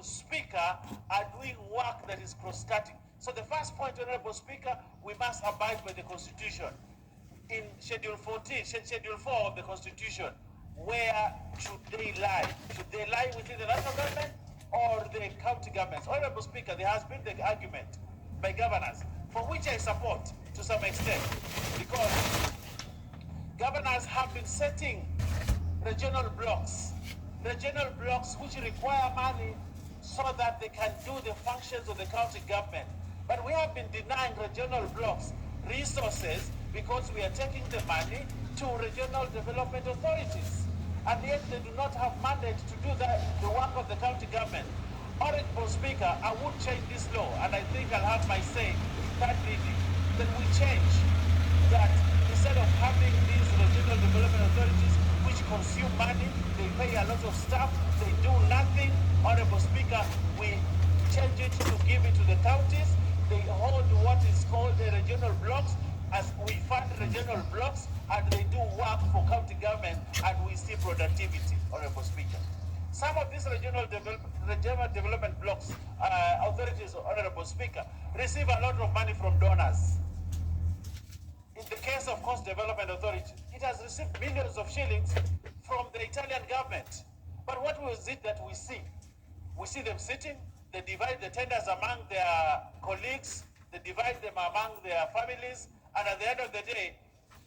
Honorable Speaker, are doing work that is cross-cutting. So the first point, Honorable Speaker, we must abide by the Constitution. In Schedule 14, Schedule 4 of the Constitution, where should they lie? Should they lie within the national government or the county governments? Honorable Speaker, there has been the argument by governors, for which I support to some extent, because governors have been setting regional blocks which require money so that they can do the functions of the county government. But we have been denying regional blocks resources because we are taking the money to regional development authorities. And yet they do not have mandate to do the work of the county government. Honorable Speaker, I would change this law, and I think I'll have my say in third reading, that we change that instead of having these regional development authorities which consume money, they pay a lot of staff, they do nothing. Honorable Speaker, we change it to give it to the counties. They hold what is called the regional blocks, as we fund regional blocks, and they do work for county government, and we see productivity, Honorable Speaker. Some of these regional development blocks, authorities, Honorable Speaker, receive a lot of money from donors. In the case of Coast Development Authority, it has received millions of shillings from the Italian government. But what was it that we see? We see them sitting, they divide the tenders among their colleagues, they divide them among their families, and at the end of the day,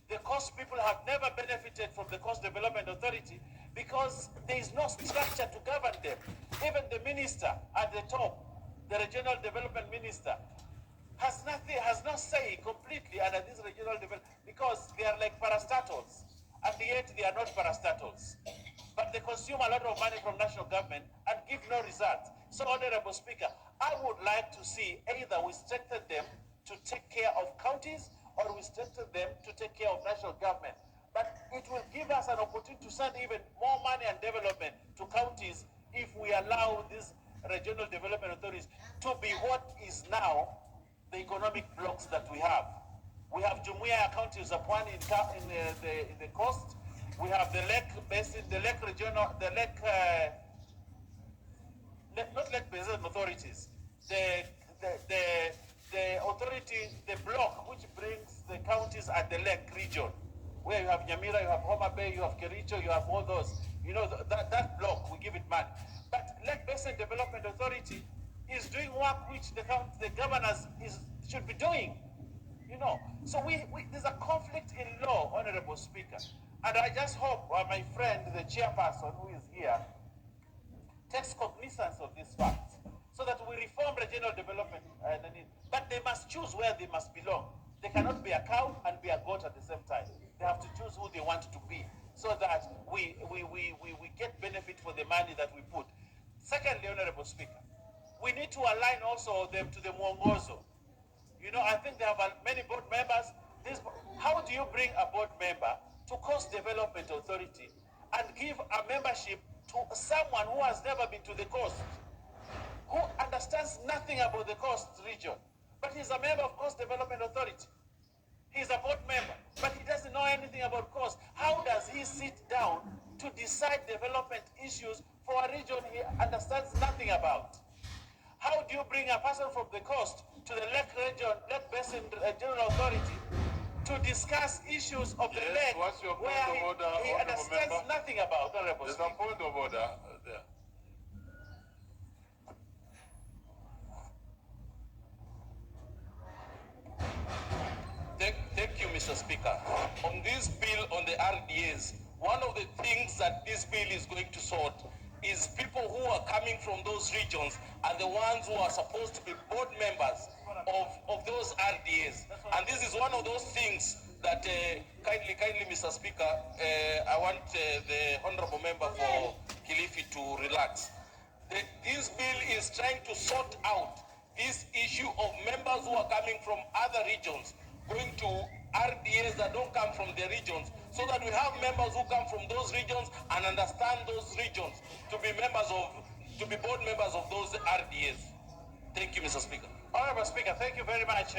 the coast people have never benefited from the Coast Development Authority because there is no structure to govern them. Even the minister at the top, the regional development minister, has no say completely under this regional development because they are like parastatals, and yet they are not parastatals. But they consume a lot of money from national government and give no result. So, Honorable Speaker, I would like to see either we strengthen them to take care of counties or we strengthen them to take care of national government. But it will give us an opportunity to send even more money and development to counties if we allow these regional development authorities to be what is now the economic blocks that we have. We have Jumuiya counties of one in the coast. We have the Lake Basin, the Lake Regional, the Lake, not Lake Basin authorities, the authority, the block which brings the counties at the Lake region, where you have Nyamira, you have Homa Bay, you have Kericho, you have all those. You know, that block, we give it money. But Lake Basin Development Authority is doing work which the governors should be doing. You know, so there's a conflict in law, Honorable Speaker. And I just hope my friend, the chairperson who is here, takes cognizance of this fact so that we reform regional development. But they must choose where they must belong. They cannot be a cow and be a goat at the same time. They have to choose who they want to be so that we get benefit for the money that we put. Secondly, Honorable Speaker, we need to align also them to the Mwongozo. You know, I think they have many board members. How do you bring a board member to Coast Development Authority and give a membership to someone who has never been to the coast, who understands nothing about the coast region, but he's a member of Coast Development Authority? He's a board member, but he doesn't know anything about coast. How does he sit down to decide development issues for a region he understands nothing about? How do you bring a person from the coast to the Lake Basin Regional Authority to discuss issues of the lake where he understands nothing about? There's a point of order there. Thank you, Mr. Speaker. On this bill on the RDAs, one of the things that this bill is going to sort is people who are coming from those regions are the ones who are supposed to be board members of those RDAs. And this is one of those things that, kindly, Mr. Speaker, I want the Honorable Member for Kilifi to relax. This bill is trying to sort out this issue of members who are coming from other regions going to RDAs that don't come from the regions, so that we have members who come from those regions and understand those regions to be board members of those RDAs. Thank you, Mr. Speaker. Honorable Speaker, thank you very much,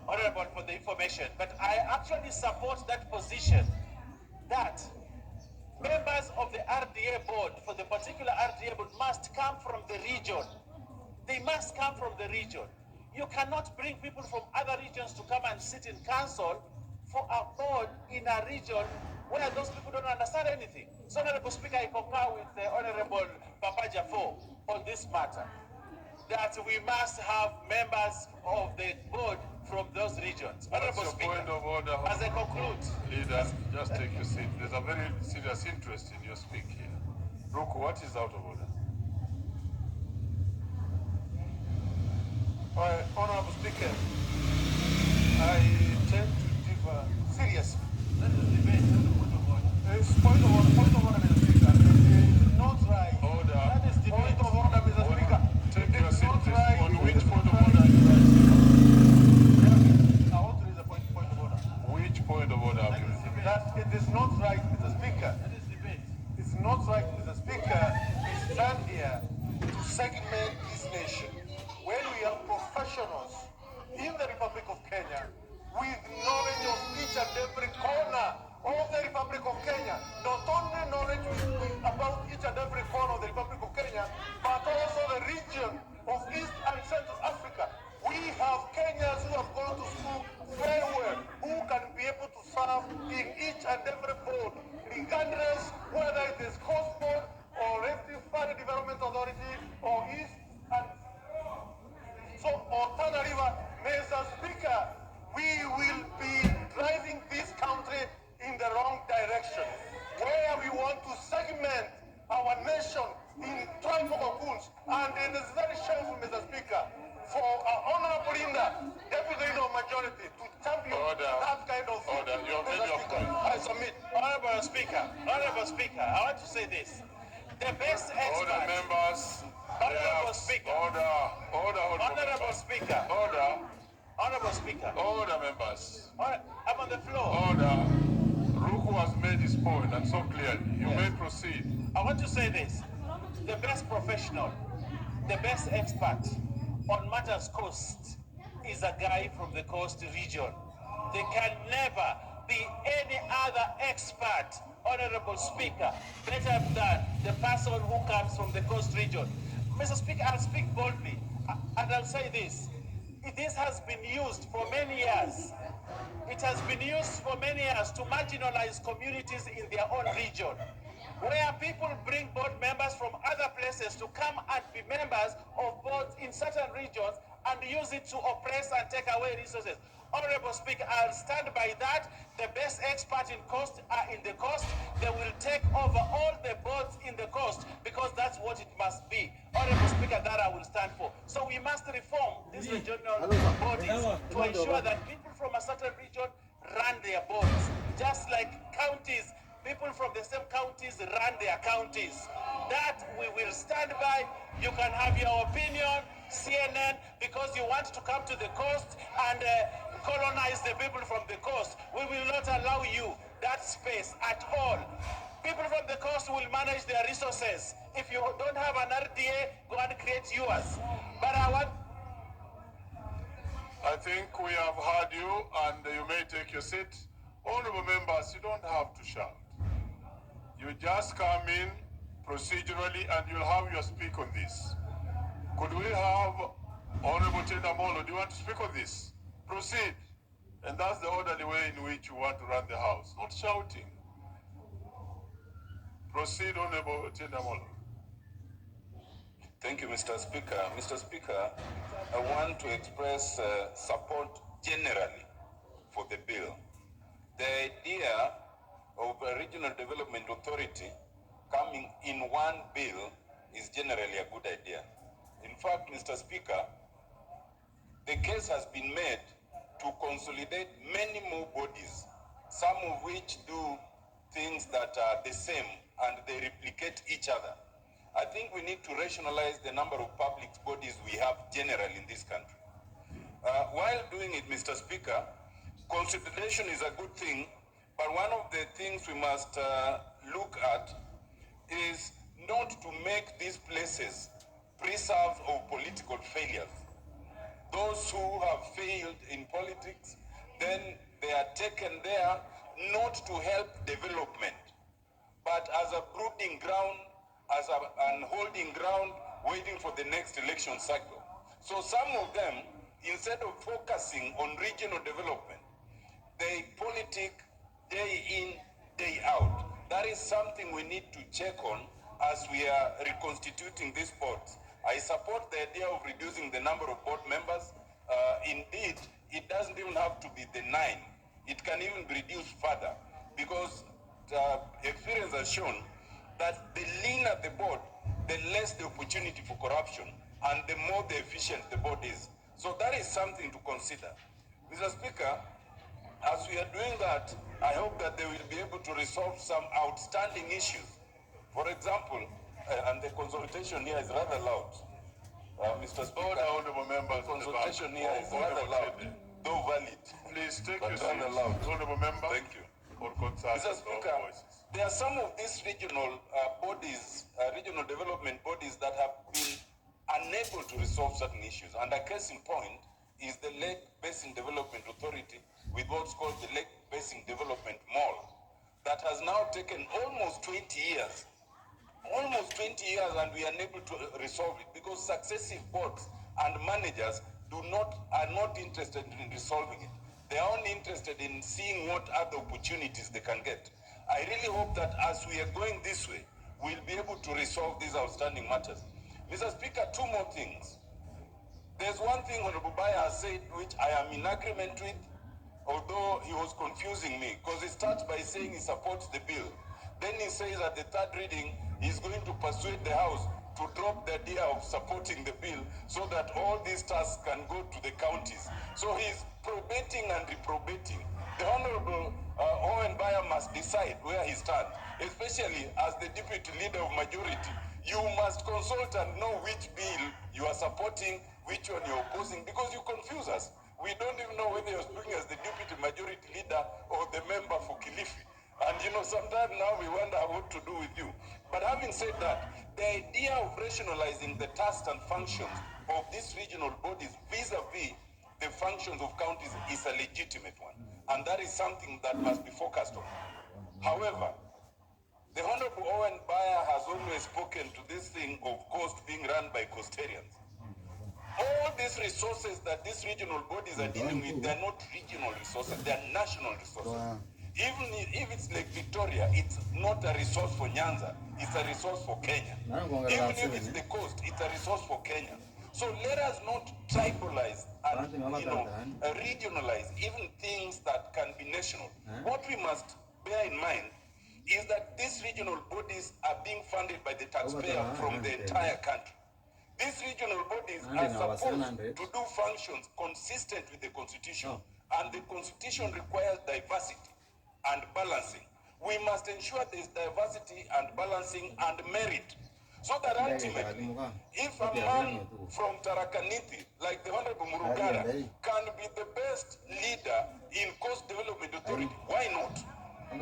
Honorable, for the information. But I actually support that position that members of the RDA board, for the particular RDA board, must come from the region. They must come from the region. You cannot bring people from other regions to come and sit in council for a board in a region where those people don't understand anything. So, Honorable Speaker, I concur with the Honorable Papa Jafo on this matter, that we must have members of the board from those regions. Honorable Speaker, point of order, as I conclude, leader, just take your seat. There's a very serious interest in your speak here. Ruku, what is out of order? Honorable Speaker, I tend to differ seriously. let us debate on the point of order. It's point of order, Mr. Speaker. It is not right. Order. That is Point debate. of order, Mr. Speaker. Take It your is seat, not please. right. On It which is point of not order are right. you raising? I want to raise a point of order. Which point of order have you raised? That it is not right, Mr. Speaker. That is debate. It's not right, Mr. Speaker. We stand here to segment this nation when we have professionals in the Republic of Kenya with knowledge of each and every corner of the Republic of Kenya. Not only knowledge about each and every corner of the Republic of Kenya, but also the region of East and Central Africa. We have Kenyans who have gone to school very well, who can be able to serve in each and every board, regardless whether it is Coast Board or Rift Valley Development Authority or East and so or Tana River. Mr. Speaker, we will be driving this country in the wrong direction, where we want to segment our nation in tribal cocoons. And it is very shameful, Mr. Speaker, for our honorable leader, deputy leader of majority, to champion Order. that kind of thing. Order. You have made Mr. your Speaker, point. I submit. Honorable Speaker, I want to say this. The best Order, expert, members. Honorable Speaker, Honorable Speaker, Honorable Speaker, Order, members. I'm on the floor. Order. Ruku has made his point, and so clearly. You may proceed. I want to say this. The best professional, the best expert on matters coast is a guy from the coast region. There can never be any other expert, Honorable Speaker, better than the person who comes from the coast region. Mr. Speaker, I'll speak boldly, and I'll say this. This has been used for many years. It has been used for many years to marginalize communities in their own region, where people bring board members from other places to come and be members of boards in certain regions and use it to oppress and take away resources. Honorable Speaker, I'll stand by that. The best experts in coast are in the coast. They will take over all the boards in the coast because that's what it must be. Honorable Speaker, that I will stand for. So we must reform these regional bodies to ensure that people from a certain region run their boards. Just like counties, people from the same counties run their counties. That we will stand by. You can have your opinion, CNN, because you want to come to the coast and colonize the people from the coast. We will not allow you that space at all. People from the coast will manage their resources. If you don't have an RDA, go and create yours. But I think we have heard you, and you may take your seat. Honorable members, you don't have to shout. You just come in procedurally, and you'll have your speak on this. Could we have Honorable Tenda Molo, do you want to speak on this? Proceed. And that's the orderly way in which you want to run the House, not shouting. Proceed, Honorable Tenda Molo. Thank you, Mr. Speaker. Mr. Speaker, I want to express support generally for the bill. The idea of a regional development authority coming in one bill is generally a good idea. In fact, Mr. Speaker, the case has been made to consolidate many more bodies, some of which do things that are the same and they replicate each other. I think we need to rationalize the number of public bodies we have generally in this country. While doing it, Mr. Speaker, consolidation is a good thing, but one of the things we must look at is not to make these places preserves of political failures. Those who have failed in politics, then they are taken there not to help development, but as a brooding ground, an holding ground, waiting for the next election cycle. So some of them, instead of focusing on regional development, they politic day in, day out. That is something we need to check on as we are reconstituting these boards. I support the idea of reducing the number of board members. Indeed, it doesn't even have to be the 9. It can even be reduced further, because experience has shown that the leaner the board, the less the opportunity for corruption, and the more the efficient the board is. So that is something to consider. Mr. Speaker, as we are doing that, I hope that they will be able to resolve some outstanding issues. For example, and the consultation here is rather loud. Mr. Speaker, honorable members, the consultation here is rather loud, though valid. Please take but your seats. Honorable member. Thank you. Mr. Speaker, there are some of these regional bodies, regional development bodies that have been unable to resolve certain issues. And a case in point is the Lake Basin Development Authority, with what's called the Lake Basin Development Mall, that has now taken almost 20 years. Almost 20 years, and we are unable to resolve it because successive boards and managers are not interested in resolving it. They are only interested in seeing what other opportunities they can get. I really hope that as we are going this way, we'll be able to resolve these outstanding matters. Mr. Speaker, 2 more things. There's one thing Honorable Baya has said which I am in agreement with, although he was confusing me, because he starts by saying he supports the bill. Then he says at the 3rd reading, he's going to persuade the House to drop the idea of supporting the bill so that all these tasks can go to the counties. So he's probating and reprobating. The Honorable Owen Baya must decide where he stands, especially as the deputy leader of majority. You must consult and know which bill you are supporting, which one you're opposing, because you confuse us. We don't even know whether you're speaking as the deputy majority leader or the member for Kilifi. And sometimes now we wonder what to do with you. But having said that, the idea of rationalizing the tasks and functions of these regional bodies vis-a-vis the functions of counties is a legitimate one. And that is something that must be focused on. However, the Honorable Owen Baya has always spoken to this thing of coast being run by coastarians. All these resources that these regional bodies are dealing with, they're not regional resources, they're national resources. Even if it's Lake Victoria, it's not a resource for Nyanza, it's a resource for Kenya. Even if it's the coast, it's a resource for Kenya. So let us not tribalize and regionalize even things that can be national. What we must bear in mind is that these regional bodies are being funded by the taxpayer from the entire country. These regional bodies are supposed to do functions consistent with the Constitution, and the Constitution requires diversity and balancing. We must ensure there is diversity and balancing and merit, so that ultimately, if a man from Tarakaniti, like the Honorable Murugara, can be the best leader in Coast Development Authority, why not?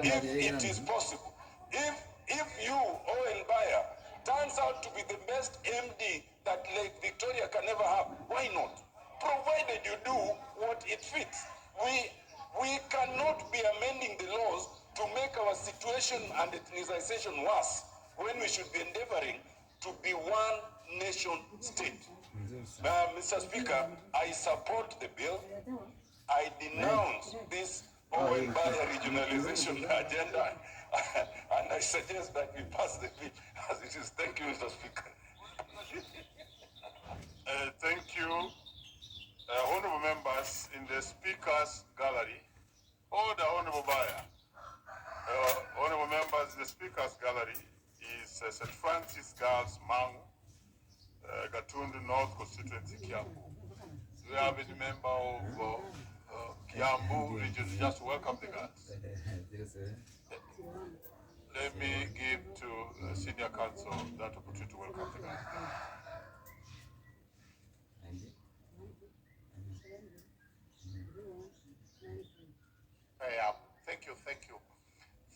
If it is possible. If you, Owen Baya, turns out to be the best MD that Lake Victoria can ever have, why not? Provided you do what it fits. We cannot be amending the laws to make our situation and ethnicization worse when we should be endeavoring to be one nation state. Mr. Speaker, I support the bill. I denounce this Owen Baya regionalization agenda, and I suggest that we pass the bill as it is. Thank you, Mr. Speaker. Thank you. Honorable members in the Speaker's Gallery, order Honorable Baya. Honorable members in the Speaker's Gallery is St. Francis Girls Mangu, Gatundu North Constituency, Kiambu. We have a member of Kiambu region. Just welcome the girls. Let me give to Senior Counsel that opportunity to welcome the girls.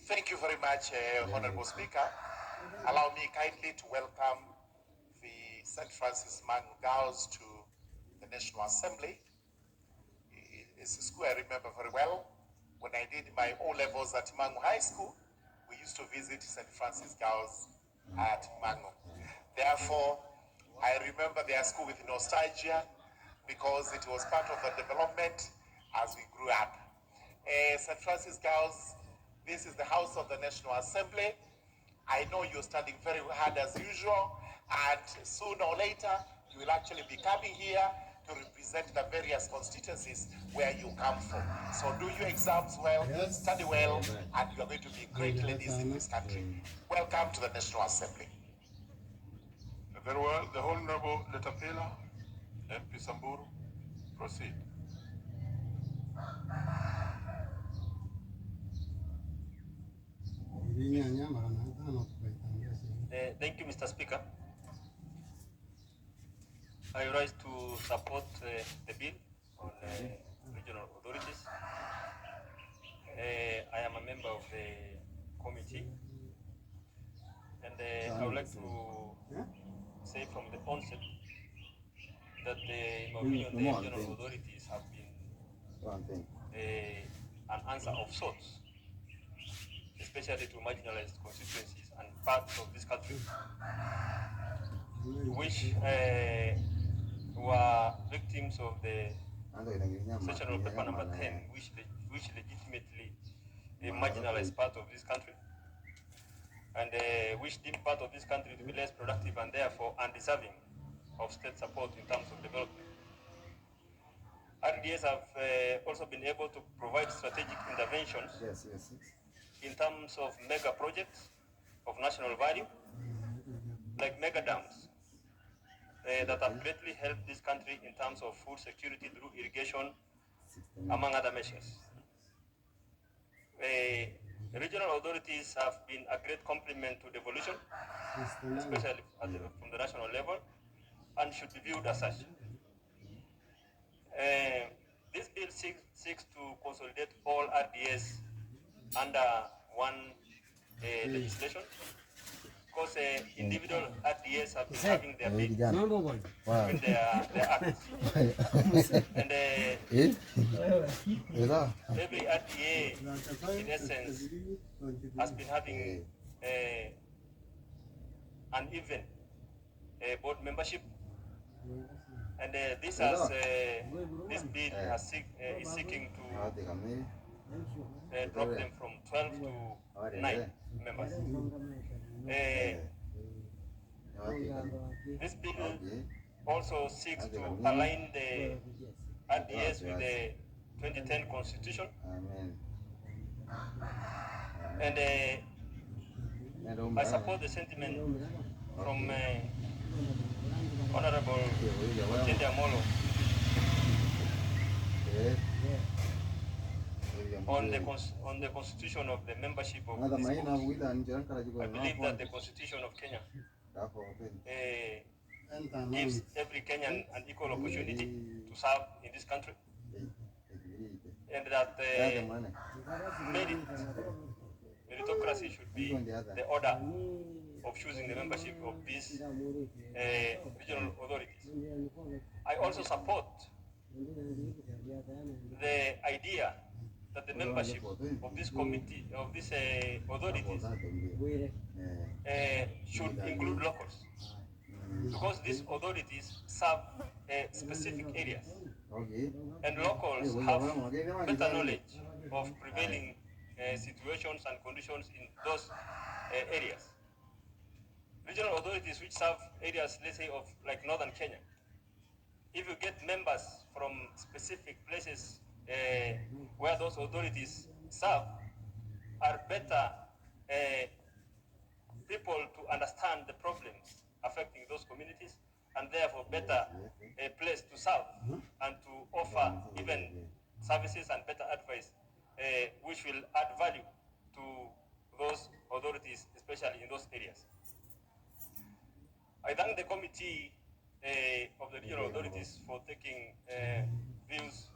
Thank you very much, Honorable Speaker. Allow me kindly to welcome the St. Francis Mangu girls to the National Assembly. It's a school I remember very well when I did my O-levels at Mangu High School. we used to visit St. Francis Girls at Mango. Therefore, I remember their school with nostalgia because it was part of the development as we grew up. St. Francis Girls, this is the house of the National Assembly. I know you're studying very hard as usual, and sooner or later, you will actually be coming here to represent the various constituencies where you come from. So do your exams well, study well, and you are going to be great ladies in this country. Welcome to the National Assembly. Very well. The Honorable Letapela, MP Samburu, proceed. Thank you, Mr. Speaker. I rise to support the bill on regional authorities. I am a member of the committee, and I would like to say from the onset that, in my opinion, the regional authorities have been an answer of sorts, especially to marginalized constituencies and parts of this country, which were victims of the Sessional Paper number 10, which legitimately marginalized part of this country, and which deemed part of this country to be less productive and therefore undeserving of state support in terms of development. RDS have also been able to provide strategic interventions in terms of mega projects of national value, like mega dams, that have greatly helped this country in terms of food security through irrigation, among other measures. Regional authorities have been a great complement to devolution, especially from the national level, and should be viewed as such. This bill seeks to consolidate all RDS under one legislation, because individual RDS have been having their big in their acts. And every RDA, in essence, has been having an even board membership. And this bill is seeking to drop them from 12 to 9 members. This bill also seeks to align the RDS with the 2010 Constitution. And I support the sentiment from Honorable Otende Amolo on the constitution of the membership of this group. I believe that the Constitution of Kenya gives every Kenyan an equal opportunity to serve in this country, and that meritocracy should be the order of choosing the membership of these regional authorities. I also support the idea that the membership of this committee, of these authorities, should include locals, because these authorities serve specific areas, and locals have better knowledge of prevailing situations and conditions in those areas. Regional authorities which serve areas, let's say, of like northern Kenya, if you get members from specific places where those authorities serve, are better people to understand the problems affecting those communities, and therefore better place to serve and to offer even services and better advice, which will add value to those authorities, especially in those areas. I thank the committee of the regional authorities for taking views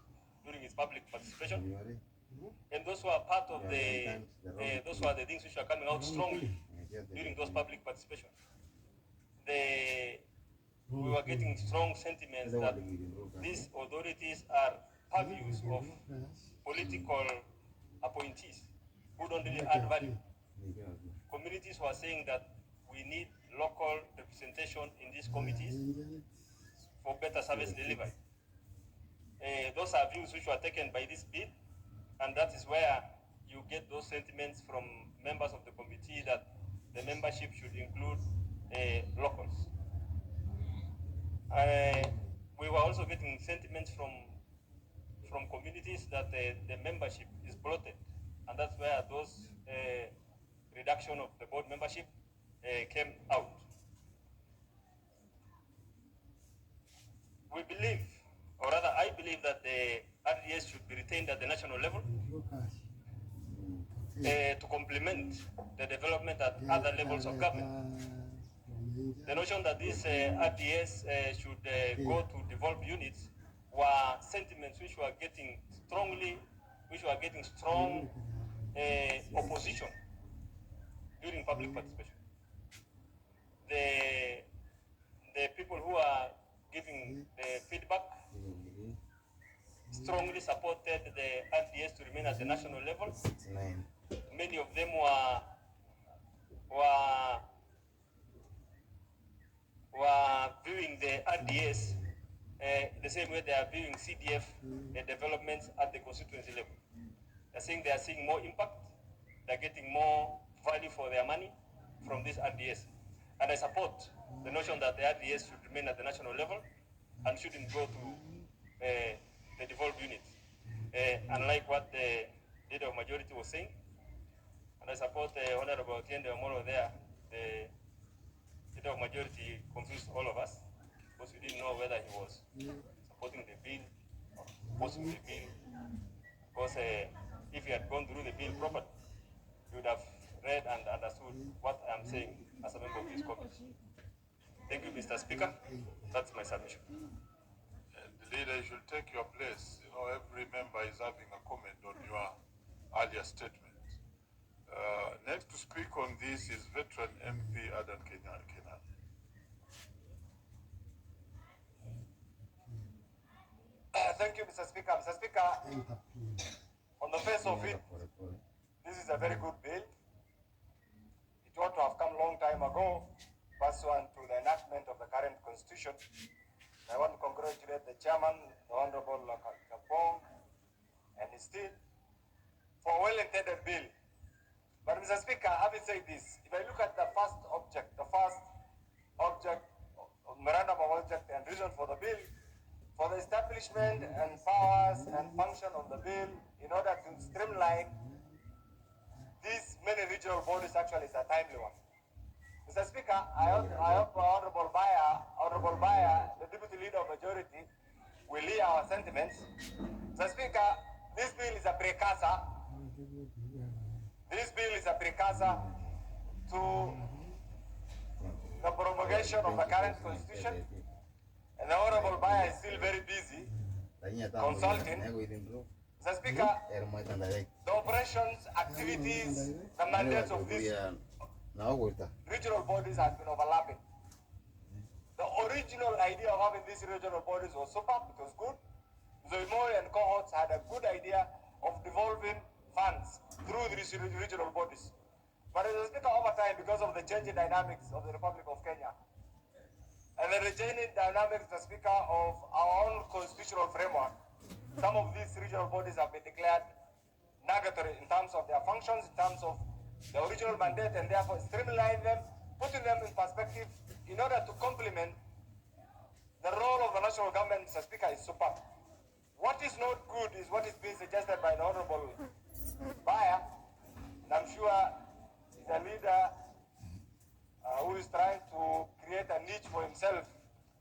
during its public participation, and those who are part of the, those are the things which are coming out strongly during those public participation. We were getting strong sentiments that these authorities are purviews of political appointees who don't really add value communities who are saying that we need local representation in these committees for better service delivery. Those are views which were taken by this bill, and that is where you get those sentiments from members of the committee that the membership should include locals. We were also getting sentiments from communities that the membership is bloated, and that's where those reduction of the board membership came out. We believe, or rather I believe, that the RDS should be retained at the national level to complement the development at other levels of government. The notion that this RDS should go to devolved units were sentiments which were getting strong opposition during public participation. The people who are giving the feedback strongly supported the RDS to remain at the national level. Many of them were viewing the RDS the same way they are viewing CDF developments at the constituency level. They're saying they are seeing more impact, they're getting more value for their money from this RDS. And I support the notion that the RDS should remain at the national level and shouldn't go to the devolved units, unlike what the leader of majority was saying. And I support Honorable Tiende Omoro there. The leader of majority confused all of us because we didn't know whether he was supporting the bill or opposing the bill. Because if he had gone through the bill properly, he would have read and understood what I'm saying as a member of this committee. Thank you, Mr. Speaker. That's my submission. The leader, you should take your place. You know, every member is having a comment on your earlier statement. Next to speak on this is veteran MP Adan Kenan. Thank you, Mr. Speaker. Mr. Speaker, on the face of it, this is a very good bill. It ought to have come a long time ago, pursuant to the enactment of the current constitution. I want to congratulate the chairman, the Honorable Kapong, and his team for a well-intended bill. But Mr. Speaker, having said this, if I look at the first object, memorandum of object and reason for the bill, for the establishment and powers and function of the bill in order to streamline these many regional bodies actually is a timely one. Mr. Speaker, I hope Honorable Bayer, the Deputy Leader of Majority, will hear our sentiments. Mr. Speaker, this bill is a precursor. This bill is a precursor to the promulgation of the current constitution. And the Honorable Bayer is still very busy consulting. Mr. Speaker, the operations, activities, the mandates of these regional bodies has been overlapping. The original idea of having these regional bodies was superb, it was good. Zoimoy and cohorts had a good idea of devolving funds through these regional bodies. But as a speaker, over time, because of the changing dynamics of the Republic of Kenya, and the changing dynamics, the speaker, of our own constitutional framework, some of these regional bodies have been declared nugatory in terms of their functions, in terms of the original mandate, and therefore streamline them, putting them in perspective in order to complement the role of the national government, Mr. Speaker, is superb. What is not good is what is being suggested by the Honorable Bayer, and I'm sure he's a leader who is trying to create a niche for himself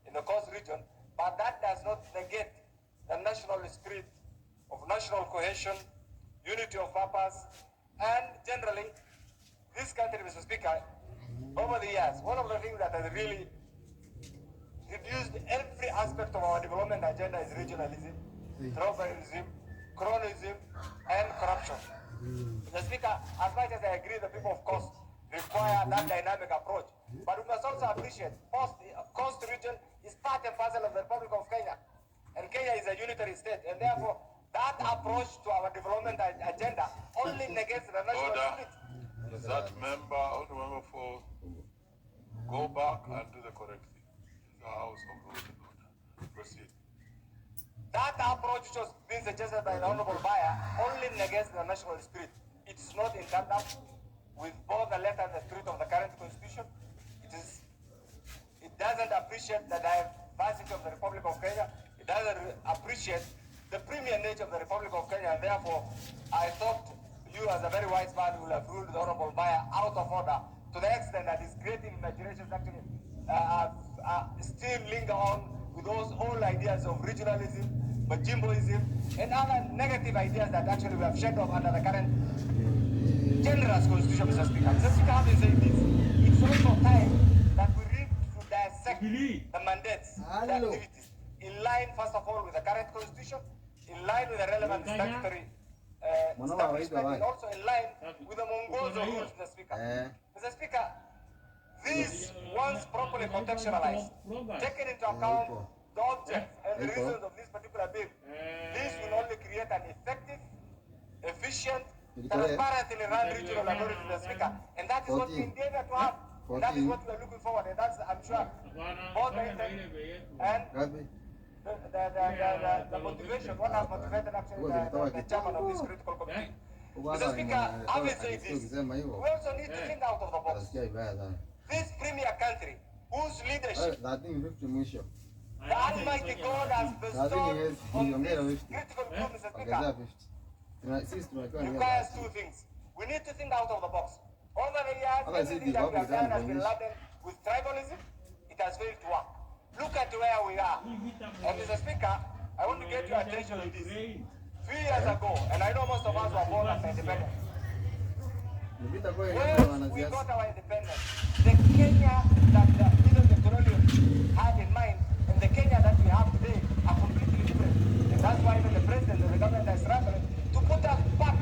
in the coast region, but that does not negate the national spirit of national cohesion, unity of purpose, and generally, this country, Mr. Speaker, over the years, one of the things that has really reduced every aspect of our development agenda is regionalism, tribalism, cronyism, and corruption. Mr. Speaker, as much as I agree the people of coast require that dynamic approach, but we must also appreciate coast region is part and parcel of the Republic of Kenya, and Kenya is a unitary state, and therefore that approach to our development agenda only negates the national spirit. Is that member, honorable member for, go back and do the correct thing. It's the House of Rules and Order. Proceed. That approach which was being suggested by the Honorable Bayer only negates the national spirit. It is not in tandem with both the letter and the spirit of the current constitution. It doesn't appreciate the diversity of the Republic of Kenya. It doesn't appreciate the premier nature of the Republic of Kenya, and therefore I thought you as a very wise man will have ruled the Honorable Bayer out of order to the extent that his creative imaginations actually still linger on with those old ideas of regionalism, Majimboism, and other negative ideas that actually we have shed off under the current generous constitution, Mr. Speaker. Mr. Speaker, having said this, it's also time that we need to dissect the mandates, the activities, in line, first of all, with the current constitution, in line with the relevant statutory establishment, and also in line with the Mongozo rules, Mr. Speaker. Mr. Speaker, these, once properly contextualized, taken into account the objects and the reasons of this particular bill, this will only create an effective, efficient, transparently run regional authority, Mr. Speaker. And that is what we endeavor to have. And that is what we are looking forward to. And that's, I'm sure, both the intent and the motivation, what has motivated actually the chairman of this critical committee. Mr. Speaker, having said this, we also need to think out of the box. This premier country, whose leadership the Almighty God has bestowed on this critical group, Mr. Speaker, requires two things. We need to think out of the box. Over the years, everything that we have done has been laden with tribalism. It has failed to work. Look at where we are. And Mr. Speaker, I want to get your attention on this. 3 years ago, and I know most of us were born after independence. When we got our independence, the Kenya that even the colonials had in mind and the Kenya that we have today are completely different. And that's why even the president and the government are struggling to put us back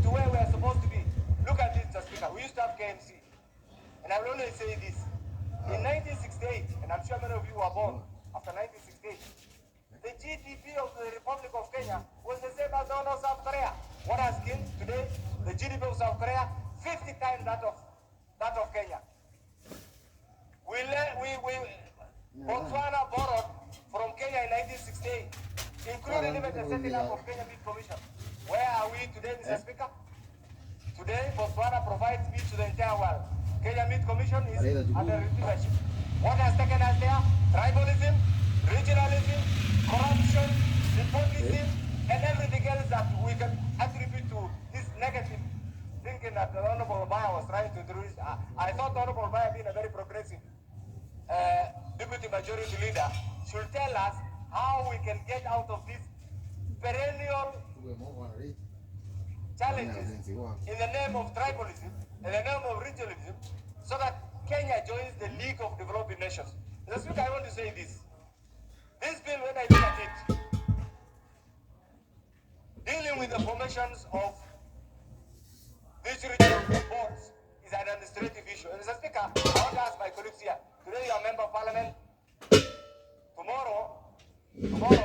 to where we are supposed to be. Look at this, Mr. Speaker. We used to have KMC. And I will only say this. In 1968, and I'm sure many of you were born after 1968, the GDP of the Republic of Kenya was the same as the one of South Korea. What has gained today? The GDP of South Korea 50 times that of Kenya. Botswana borrowed from Kenya in 1968, including even the setting up of Kenya Meat Commission. Where are we today, Mr. Speaker? Today, Botswana provides meat to the entire world. Kenya Meat Commission is under leadership. What has taken us there? Tribalism, regionalism, corruption, nepotism, and everything else that we can attribute to this negative thinking that the Honorable Bayer was trying to introduce. I thought the Honorable Bayer, being a very progressive deputy majority leader, should tell us how we can get out of this perennial challenges in the name of tribalism, in the name of regionalism, so that Kenya joins the League of Developing Nations. Mr. Speaker, I want to say this. This bill, when I look at it, dealing with the formations of these regional boards is an administrative issue. And Mr. Speaker, I want to ask my colleagues here. Today you are a member of parliament. Tomorrow you'll be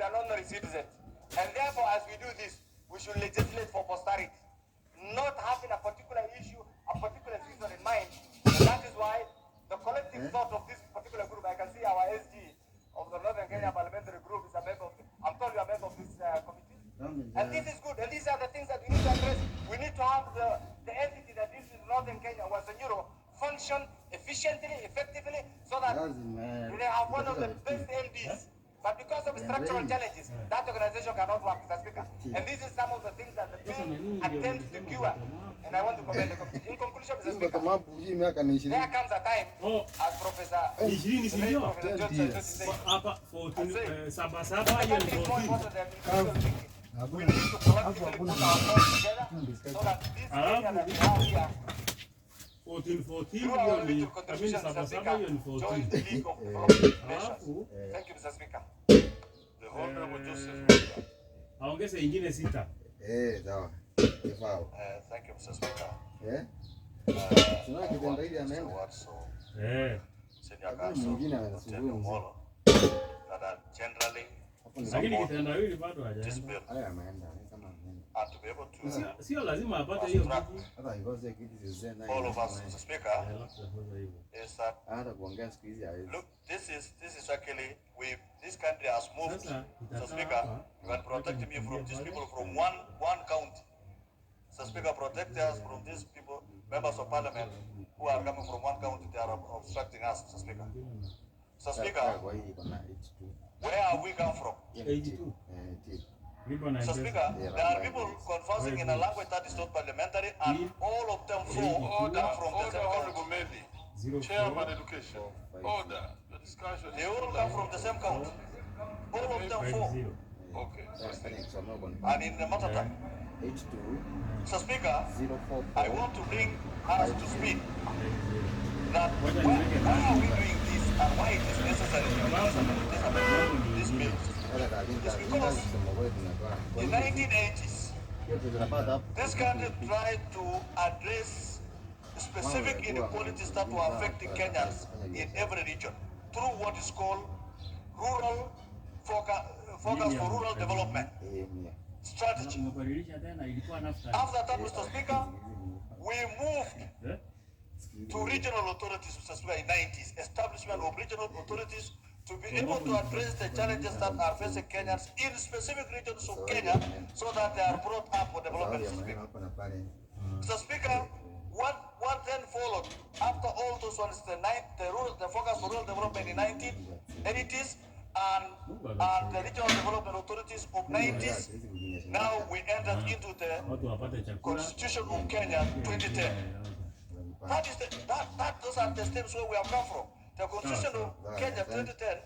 an honorary citizen. And therefore, as we do this, we should legislate for posterity, not having a particular issue, a particular season in mind. And that is why the collective thought of this particular group, I can see our SG of the Northern Kenya Parliamentary Group is a member of, I'm told you are a member of this committee. And this is good. And these are the things that we need to address. We need to have the entity that deals with Northern Kenya, Wasanyuro, function efficiently, effectively, so that they have one of the best MDs. But because of structural challenges, that organization cannot work, Mr. Speaker. And this is some of the things that the bill attempts to cure. And I want to commend the committee. In conclusion, Mr. Speaker, there comes a time, as Professor Johnson said, we need to collectively put ourselves together so that this area that we have here, through our little contributions, Mr. Speaker, joins the League of Developing Nations. Thank you, Mr. Speaker. The Honorable Joseph. Aongeze ingine sita. Sawa. Thank you, Mr. Speaker. Sina kitendo hili ameenda. Mwingine anazungumza. That are generally lakini kitendo hili bado hajaenda. Haya ameenda kama ameenda. and to be able to Sio lazima apate hiyo kitu. Hata ingoje kitu zizena. all of us, Mr. Speaker, is that hata kuongea siku hizi hawezi. look, this is actually this country has moved. Mr. Speaker, you can protect me from these people from one county. Mr. Speaker, protect us from these people, members of parliament who are coming from one county. They are obstructing us, Mr. Speaker. Mr. Speaker, where are we come from? 82. Mr. Speaker, there are people conversing in a language that is not parliamentary, and all of them four come from the same Honorable county. Mehdi, Chairman Education. Order. The discussion. They all come from the same county. All of them four. Okay. And in the matter time, H2 Mr. Speaker, 044. I want to bring us to speed that why are we doing this and why it is necessary to do this bill. It's because in the 1980s, this country tried to address specific inequalities that were affecting Kenyans in every region through what is called rural focus for rural development strategy. After that, Mr. Speaker, we moved to regional authorities, Mr. Speaker, in the 90s, establishment of regional authorities to be able to address the challenges that are facing Kenyans in specific regions of Kenya so that they are brought up for development, Mr. Speaker. Mr. Speaker, what then followed after all those ones, the focus for rural development in 1980s and the regional development authorities of 90s, now we entered into the Constitution of Kenya 2010. Those are the steps where we have come from. The Constitution of Kenya 2010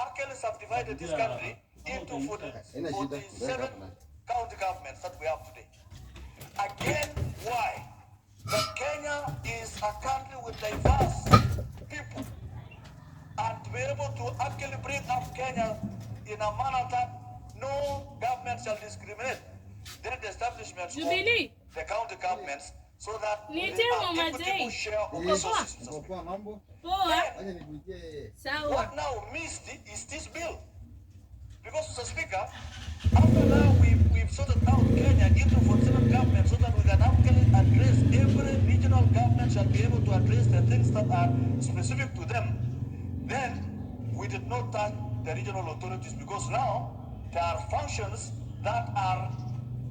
actually subdivided this country into 47 county governments that we have today. Again, why? That Kenya is a country with diverse people, and to be able to actually bring up Kenya in a manner that no government shall discriminate, then the establishment of the county governments so that people share of resources. What now missed is this bill. Because, Mr. Speaker, after now we've sorted out Kenya into 47 governments so that we can actually address every regional government shall be able to address the things that are specific to them. Then we did not touch the regional authorities because now there are functions that are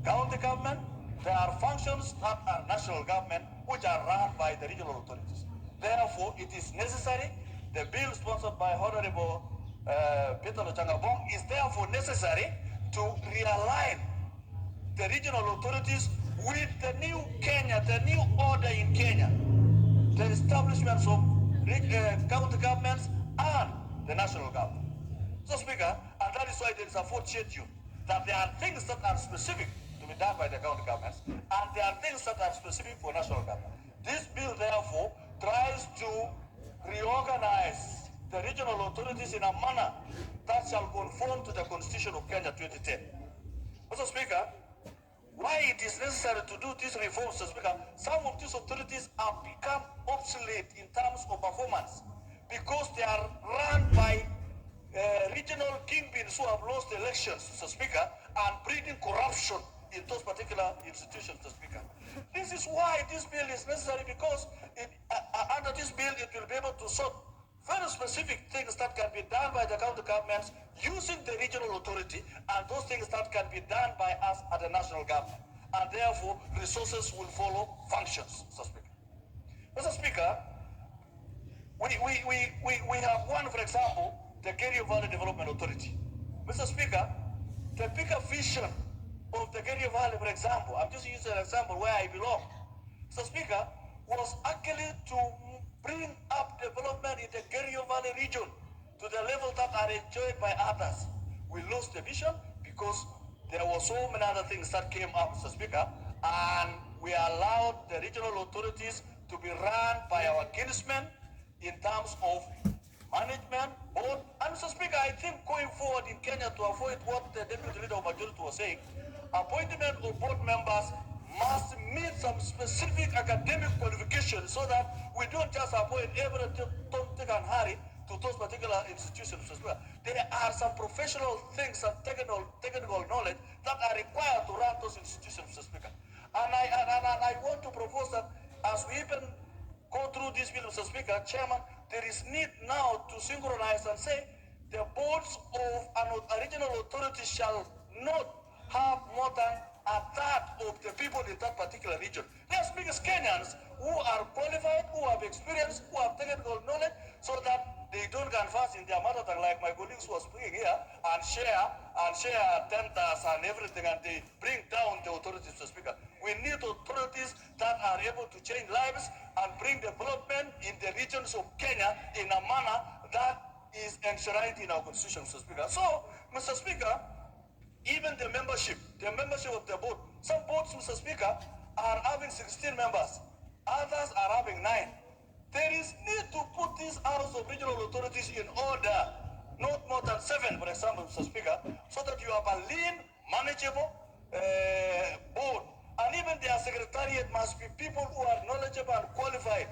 county government, there are functions that are national government which are run by the regional authorities. Therefore, it is necessary, the bill sponsored by Honorable Peter Lochangabong is therefore necessary to realign the regional authorities with the new Kenya, the new order in Kenya, the establishments of county governments and the national government. So, Speaker, and that is why there is a fourth schedule, that there are things that are specific to be done by the county governments, and there are things that are specific for national government. This bill, therefore, tries to reorganize the regional authorities in a manner that shall conform to the Constitution of Kenya 2010. Mr. Speaker, why it is necessary to do these reforms, Mr. Speaker, some of these authorities have become obsolete in terms of performance because they are run by regional kingpins who have lost elections, Mr. Speaker, and breeding corruption in those particular institutions, Mr. Speaker. This is why this bill is necessary because under this bill it will be able to sort very specific things that can be done by the county governments using the regional authority and those things that can be done by us at the national government. And therefore, resources will follow functions, Mr. Speaker. Mr. Speaker, we have one, for example, the Kerio Valley Development Authority. Mr. Speaker, the bigger vision of the Kerio Valley, for example, I'm just using an example where I belong, Mr. Speaker, was actually to bring up development in the Kerio Valley region to the level that are enjoyed by others. We lost the vision because there were so many other things that came up, Mr. Speaker, and we allowed the regional authorities to be run by our kinsmen in terms of management, board, and Mr. Speaker, I think going forward in Kenya to avoid what the Deputy Leader of Majority was saying, appointment of board members must meet some specific academic qualifications so that we don't just appoint every Tom, Dick, and Harry to those particular institutions, Mr. Speaker. There are some professional things, some technical knowledge that are required to run those institutions, Mr. Speaker. And I want to propose that as we even go through this bill, Mr. Speaker, Chairman, there is need now to synchronize and say the boards of a regional authority shall not have more than a third of the people in that particular region. Let's make Kenyans who are qualified, who have experience, who have technical knowledge, so that they don't converse in their mother tongue like my colleagues who are speaking here and share tenders and everything, and they bring down the authorities, Mr. Speaker. We need authorities that are able to change lives and bring development in the regions of Kenya in a manner that is enshrined in our constitution, Mr. Speaker. So, Mr. Speaker, even the membership of the board, some boards, Mr. Speaker, are having 16 members, others are having 9. There is need to put these House of Regional Authorities in order, not more than 7, for example, Mr. Speaker, so that you have a lean, manageable board. And even their secretariat must be people who are knowledgeable and qualified,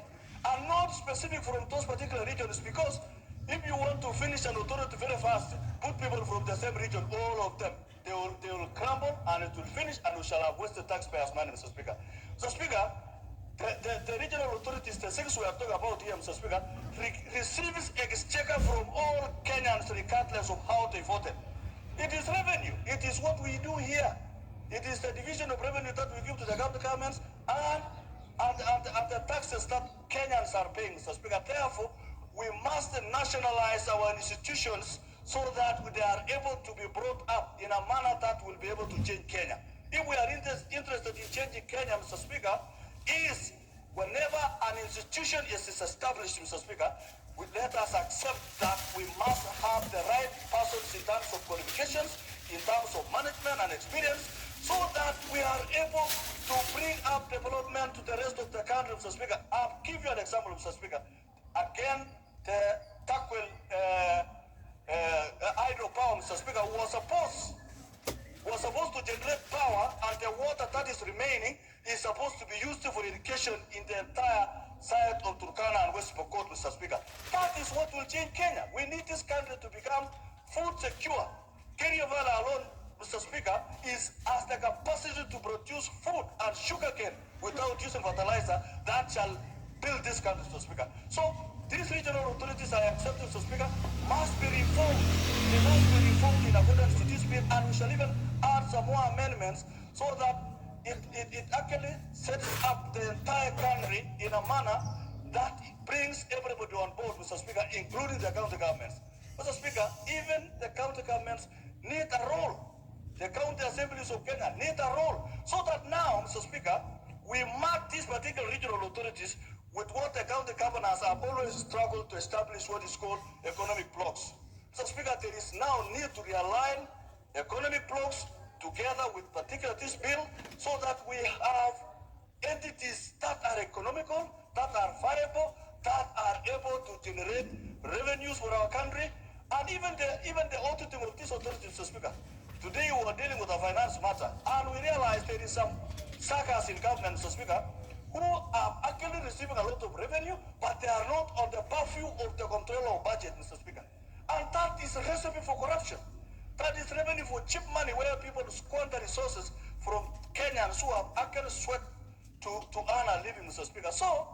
and not specific from those particular regions, because if you want to finish an authority very fast, put people from the same region, all of them. They will crumble and it will finish, and we shall have wasted taxpayers' money, Mr. Speaker. So, Speaker, the regional authorities, the 6 we are talking about here, Mr. Speaker, receives exchequer from all Kenyans regardless of how they voted. It is revenue. It is what we do here. It is the division of revenue that we give to the county governments and the taxes that Kenyans are paying, Mr. Speaker. Therefore, we must nationalize our institutions so that they are able to be brought up in a manner that will be able to change Kenya. If we are interested in changing Kenya, Mr. Speaker, is whenever an institution is established, Mr. Speaker, let us accept that we must have the right persons in terms of qualifications, in terms of management and experience, so that we are able to bring up development to the rest of the country, Mr. Speaker. I'll give you an example, Mr. Speaker. Again, the Takwel hydropower, Mr. Speaker, was supposed to generate power, and the water that is remaining is supposed to be used for irrigation in the entire side of Turkana and West Pokot, Mr. Speaker. That is what will change Kenya. We need this country to become food secure. Kenya Valley alone, Mr. Speaker, has the capacity to produce food and sugarcane without using fertilizer that shall build this country, Mr. Speaker. So these regional authorities, I accept, Mr. Speaker, must be reformed. They must be reformed in accordance to this bill, and we shall even add some more amendments so that it actually sets up the entire country in a manner that brings everybody on board, Mr. Speaker, including the county governments. Mr. Speaker, even the county governments need a role. The county assemblies of Kenya need a role, so that now, Mr. Speaker, we mark these particular regional authorities with what the county governors have always struggled to establish, what is called economic blocks. Mr. Speaker, there is now need to realign economic blocks together with particular this bill, so that we have entities that are economical, that are viable, that are able to generate revenues for our country, and even the auditing of these authorities, Mr. Speaker. Today we were dealing with a finance matter, and we realized there is some suckers in government, Mr. Speaker, who are actually receiving a lot of revenue, but they are not on the purview of the control of budget, Mr. Speaker. And that is a recipe for corruption. That is revenue for cheap money, where people squander resources from Kenyans who have actually sweat to earn a living, Mr. Speaker. So,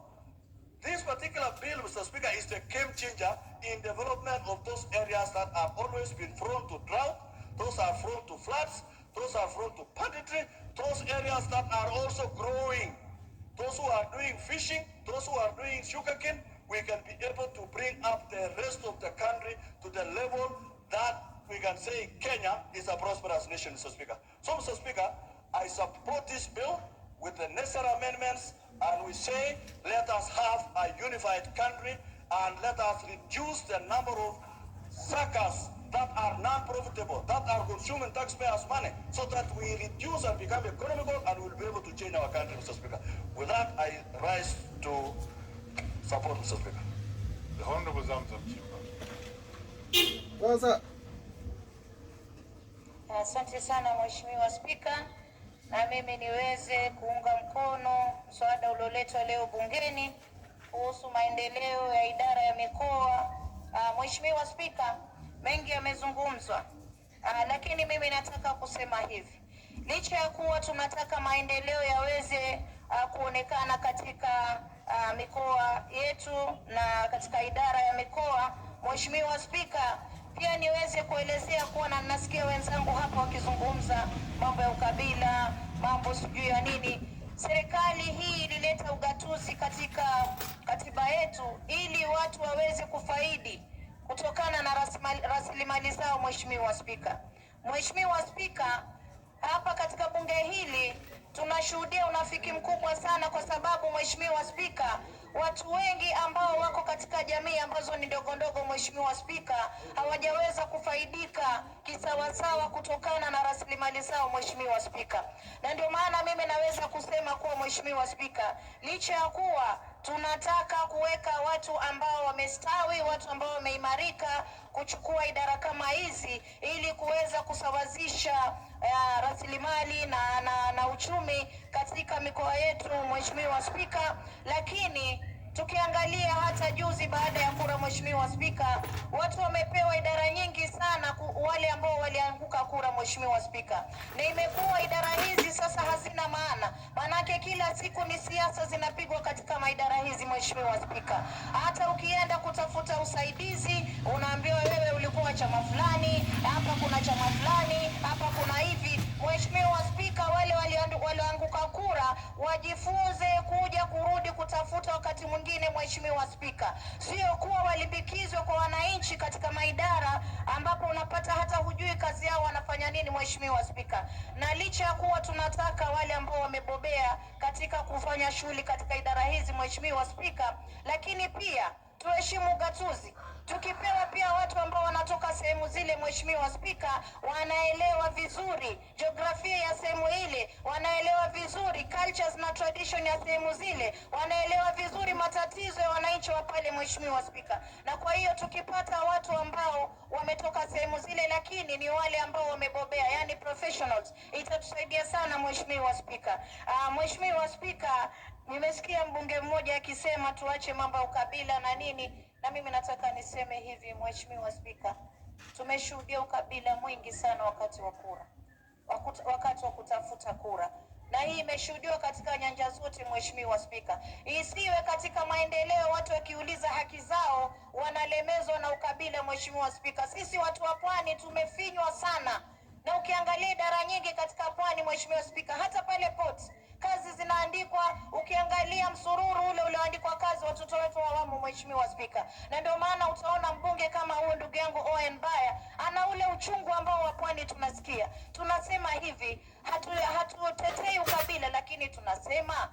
this particular bill, Mr. Speaker, is the game changer in development of those areas that have always been prone to drought, those are prone to floods, those are prone to banditry, those areas that are also growing. Those who are doing fishing, those who are doing sugarcane, we can be able to bring up the rest of the country to the level that we can say Kenya is a prosperous nation, Mr. Speaker. So, Mr. Speaker, I support this bill with the necessary amendments, and we say let us have a unified country, and let us reduce the number of suckers that are non-profitable, that are consuming taxpayers' money, so that we reduce and become economical, and we'll be able to change our country, Mr. Speaker. With that, I rise to support, Mr. Speaker. The Honorable Zamzam Chimba. Sasa asante sana Mheshimiwa Spika, na mimi niweze kuunga mkono mswada ulioletwa leo bungeni kuhusu maendeleo ya idara ya mikoa Mheshimiwa Spika, mengi yamezungumzwa, lakini mimi nataka kusema hivi. Licha ya kuwa tunataka maendeleo yaweze kuonekana katika mikoa yetu na katika idara ya mikoa, Mheshimiwa Spika, pia niweze kuelezea kuwa na nasikia wenzangu hapa wakizungumza mambo ya ukabila, mambo sijui ya nini. Serikali hii ilileta ugatuzi katika katiba yetu ili watu waweze kufaidi kutokana na rasilimali zao. Mheshimiwa Spika, Mheshimiwa Spika, hapa katika bunge hili tunashuhudia unafiki mkubwa sana, kwa sababu Mheshimiwa Spika, watu wengi ambao wako katika jamii ambazo ni ndogo ndogo, Mheshimiwa Spika, hawajaweza kufaidika kisawasawa kutokana na rasilimali zao, Mheshimiwa Spika. Na ndio maana mimi naweza kusema kuwa, Mheshimiwa Spika, licha ya kuwa tunataka kuweka watu ambao wamestawi, watu ambao wameimarika kuchukua idara kama hizi ili kuweza kusawazisha rasilimali na uchumi katika mikoa yetu, Mheshimiwa Spika, lakini tukiangalia hata juzi baada ya kura, Mheshimiwa Spika, watu wamepewa idara nyingi sana, wale ambao walianguka kura, Mheshimiwa Spika, na imekuwa idara hizi sasa hazina maana, manake kila siku ni siasa zinapigwa katika maidara hizi, Mheshimiwa Spika. Hata ukienda kutafuta usaidizi unaambiwa wewe ulikuwa chama fulani, hapa kuna chama fulani, hapa kuna hivi. Mheshimiwa Spika, wale walioanguka kura wajifunze kuja kurudi kutafuta wakati mwingine, Mheshimiwa Spika, sio kuwa walimbikizwe kwa wananchi katika maidara ambapo unapata hata hujui kazi yao wanafanya nini, Mheshimiwa Spika. Na licha ya kuwa tunataka wale ambao wamebobea katika kufanya shughuli katika idara hizi, Mheshimiwa Spika, lakini pia tuheshimu ugatuzi. Tukipewa pia watu ambao wanatoka sehemu zile, Mheshimiwa Spika, wanaelewa vizuri jiografia ya sehemu ile, wanaelewa vizuri cultures na tradition ya sehemu zile, wanaelewa vizuri matatizo ya wananchi wa pale, Mheshimiwa Spika. Na kwa hiyo tukipata watu ambao wametoka sehemu zile lakini ni wale ambao wamebobea, yani professionals, itatusaidia sana, Mheshimiwa Spika. Mheshimiwa Spika, nimesikia mbunge mmoja akisema tuache mambo ya ukabila na nini, na mimi nataka niseme hivi, Mheshimiwa Spika, tumeshuhudia ukabila mwingi sana wakati wa kura, wakati wa kutafuta kura, na hii imeshuhudiwa katika nyanja zote, Mheshimiwa Spika. Isiwe katika maendeleo watu wakiuliza haki zao wanalemezwa na ukabila, Mheshimiwa Spika. Sisi watu wa pwani tumefinywa sana, na ukiangalia idara nyingi katika pwani, Mheshimiwa Spika, hata pale port kazi zinaandikwa, ukiangalia msururu ule ulioandikwa kazi, watoto wetu hawamo, Mheshimiwa Spika. Na ndio maana utaona mbunge kama huyo ndugu yangu Owen Baya ana ule uchungu ambao wa pwani tunasikia. Tunasema hivi, hatutetei ukabila, lakini tunasema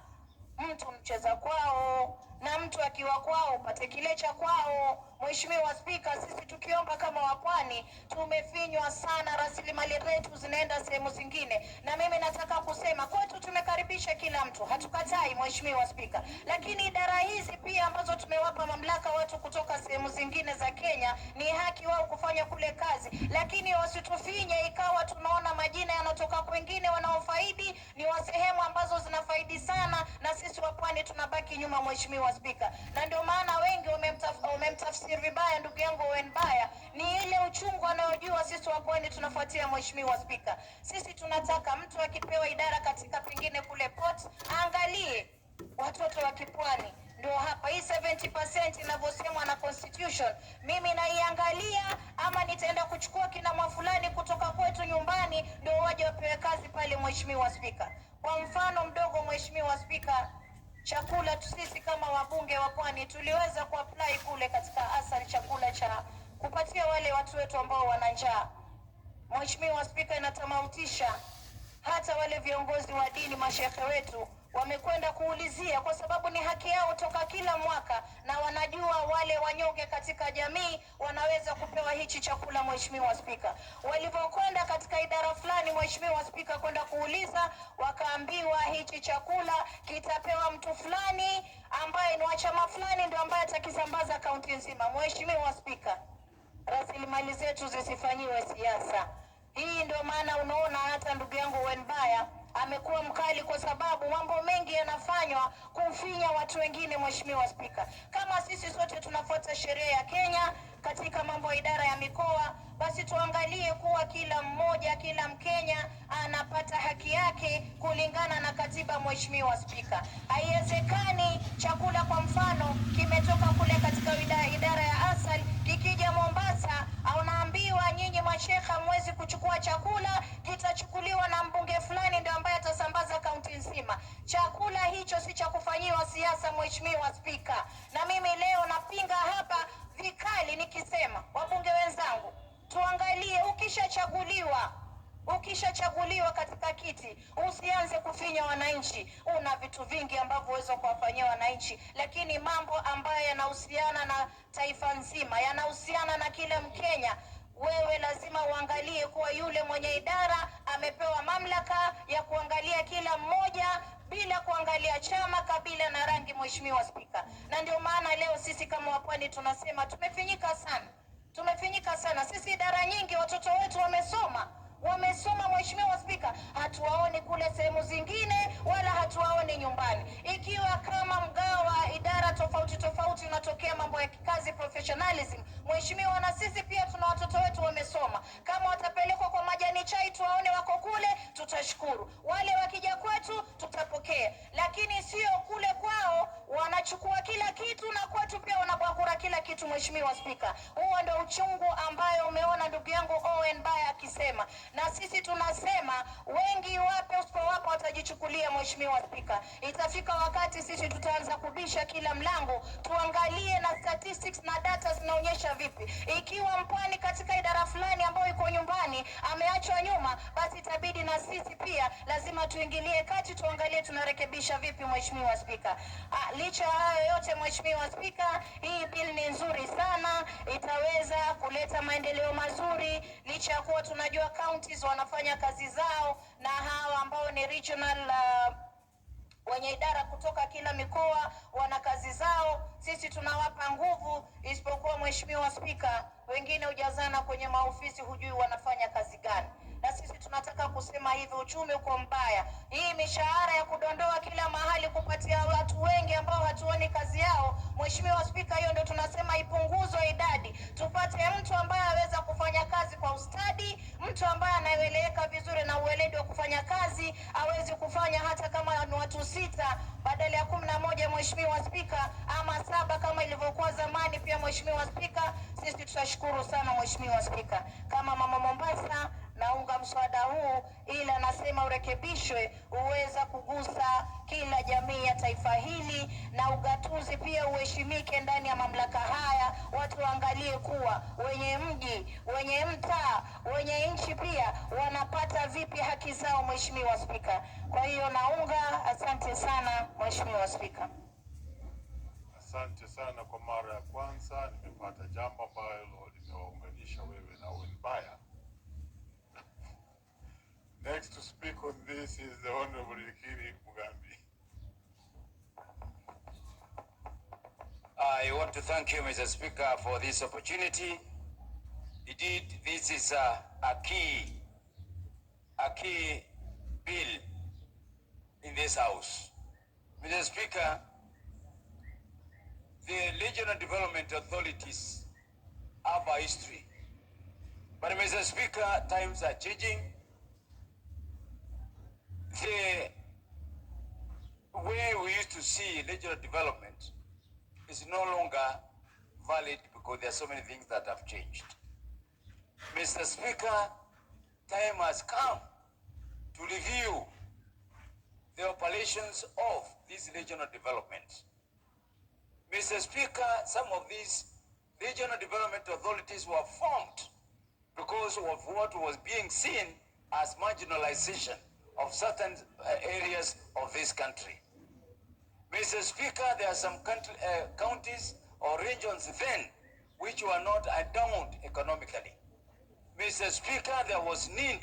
mtu mcheza kwao na mtu akiwa kwao upate kile cha kwao. Mheshimiwa Spika, sisi tukiomba kama wapwani tumefinywa sana, rasilimali zetu zinaenda sehemu zingine, na mimi nataka kusema kwetu tumekaribisha kila mtu, hatukatai, Mheshimiwa Spika, lakini idara hizi pia ambazo tumewapa mamlaka watu kutoka sehemu zingine za Kenya, ni haki wao kufanya kule kazi, lakini wasitufinye ikawa tunaona majina yanatoka kwingine wanaofaidi ni wa sehemu ambazo zinafaidi sana, na sisi wapwani tunabaki nyuma, Mheshimiwa Spika. Na ndio maana wengi wamemtafsiri vibaya ndugu yangu Owen Baya, ni ile uchungu anayojua sisi wapwani tunafuatia, Mheshimiwa Spika. Sisi tunataka mtu akipewa idara katika pengine kule port, angalie watoto wa kipwani. Ndio hapa hii 70% inavyosemwa na constitution, mimi naiangalia, ama nitaenda kuchukua kina mafulani kutoka kwetu nyumbani ndio waje wapewe kazi pale, Mheshimiwa Spika. Kwa mfano mdogo, Mheshimiwa Spika, chakula sisi kama wabunge wa pwani tuliweza kuapply kule katika asali chakula cha kupatia wale watu wetu ambao wana njaa. Mheshimiwa Spika, inatamautisha hata wale viongozi wa dini, mashehe wetu wamekwenda kuulizia, kwa sababu ni haki yao toka kila mwaka, na wanajua wale wanyonge katika jamii wanaweza kupewa hichi chakula, Mheshimiwa Spika. Walivyokwenda katika idara fulani, Mheshimiwa Spika, kwenda kuuliza, wakaambiwa hichi chakula kitapewa mtu fulani ambaye ni wa chama fulani, ndio ambaye atakisambaza kaunti nzima. Mheshimiwa Spika, rasilimali zetu zisifanyiwe siasa. Hii ndio maana unaona hata ndugu yangu Owen Baya amekuwa mkali, kwa sababu mambo mengi yanafanywa kumfinya watu wengine, Mheshimiwa Spika. Kama sisi sote tunafuata sheria ya Kenya, katika mambo ya idara ya mikoa, basi tuangalie kuwa kila mmoja, kila Mkenya anapata haki yake kulingana na katiba. Mheshimiwa Spika, haiwezekani chakula kwa mfano kimetoka kule katika idara ya asali kikija Mombasa, unaambiwa nyinyi mashekha mwezi kuchukua chakula, kitachukuliwa na mbunge fulani ndio ambaye atasambaza kaunti nzima. Chakula hicho si cha kufanyiwa siasa, Mheshimiwa Spika, na mimi leo napinga hapa vikali nikisema, wabunge wenzangu, tuangalie, ukishachaguliwa katika kiti usianze kufinya wananchi. Una vitu vingi ambavyo uweza kuwafanyia wananchi, lakini mambo ambayo yanahusiana na taifa nzima, yanahusiana na kila Mkenya, wewe lazima uangalie kuwa yule mwenye idara amepewa mamlaka ya kuangalia kila mmoja bila kuangalia chama, kabila na rangi, Mheshimiwa Spika. Na ndio maana leo sisi kama Wapwani tunasema tumefinyika sana. Sisi idara nyingi watoto wetu wamesoma Mheshimiwa Spika, hatuwaoni kule sehemu zingine wala hatuwaoni nyumbani. Ikiwa kama mgao wa idara tofauti unatokea mambo ya kazi, professionalism, Mheshimiwa, na sisi pia tuna watoto wetu wamesoma. Kama watapelekwa kwa majani chai tuwaone wako kule, tutashukuru. Wale wakija kwetu tutapokea, lakini sio kule kwao wanachukua kila kitu na kwetu pia wanabakura kila kitu. Mheshimiwa Spika, huo ndio uchungu ambayo umeona ndugu yangu Owen Baya akisema, na sisi tunasema wengi wape, usipowapa watajichukulia. Mheshimiwa Spika, itafika wakati sisi tutaanza kubisha kila mlango, tuangalie na statistics na data zinaonyesha vipi. Ikiwa Mpwani katika idara fulani ambayo iko nyumbani ameachwa nyuma, basi itabidi na sisi pia lazima tuingilie kati, tuangalie tunarekebisha vipi. Mheshimiwa Spika, licha ya hayo yote, Mheshimiwa Spika, hii bill ni nzuri sana, itaweza kuleta maendeleo mazuri, licha ya kuwa tunajua counties wanafanya kazi zao na hawa ambao ni regional wenye idara kutoka kila mikoa wana kazi zao. Sisi tunawapa nguvu, isipokuwa Mheshimiwa Spika, wengine hujazana kwenye maofisi, hujui wanafanya kazi gani. Na sisi tunataka kusema hivi, uchumi uko mbaya. Hii mishahara ya kudondoa kila mahali kupatia watu wengi ambao hatuoni kazi yao, Mheshimiwa Spika, hiyo ndio tunasema ipunguzwe idadi, tupate mtu ambaye aweza kufanya kazi kwa ustadi, mtu ambaye anaeleweka vizuri na uweledi wa kufanya kazi, awezi kufanya hata kama ni watu 6 badala ya 11, Mheshimiwa Spika, ama 7 kama ilivyokuwa zamani. Pia Mheshimiwa Spika, sisi tutashukuru sana Mheshimiwa Spika. Kama mama Mombasa, naunga mswada huu, ila nasema urekebishwe uweza kugusa kila jamii ya taifa hili, na ugatuzi pia uheshimike ndani ya mamlaka haya. Watu waangalie kuwa wenye mji, wenye mtaa, wenye nchi pia wanapata vipi haki zao, Mheshimiwa Spika. Kwa hiyo naunga. Asante sana Mheshimiwa Spika. Asante sana. Kwa mara ya kwanza nimepata jambo ambalo limewaunganisha wewe na Owen Baya. Next to speak on this is the Honorable Ikiri Mugambi. I want to thank you, Mr. Speaker, for this opportunity. Indeed, this is a key bill in this House. Mr. Speaker, the regional development authorities have a history. But Mr. Speaker, times are changing. The way we used to see regional development is no longer valid because there are so many things that have changed. Mr. Speaker, time has come to review the operations of this regional development. Mr. Speaker, some of these regional development authorities were formed because of what was being seen as marginalization of certain areas of this country. Mr. Speaker, there are some counties or regions then which were not endowed economically. Mr. Speaker, there was need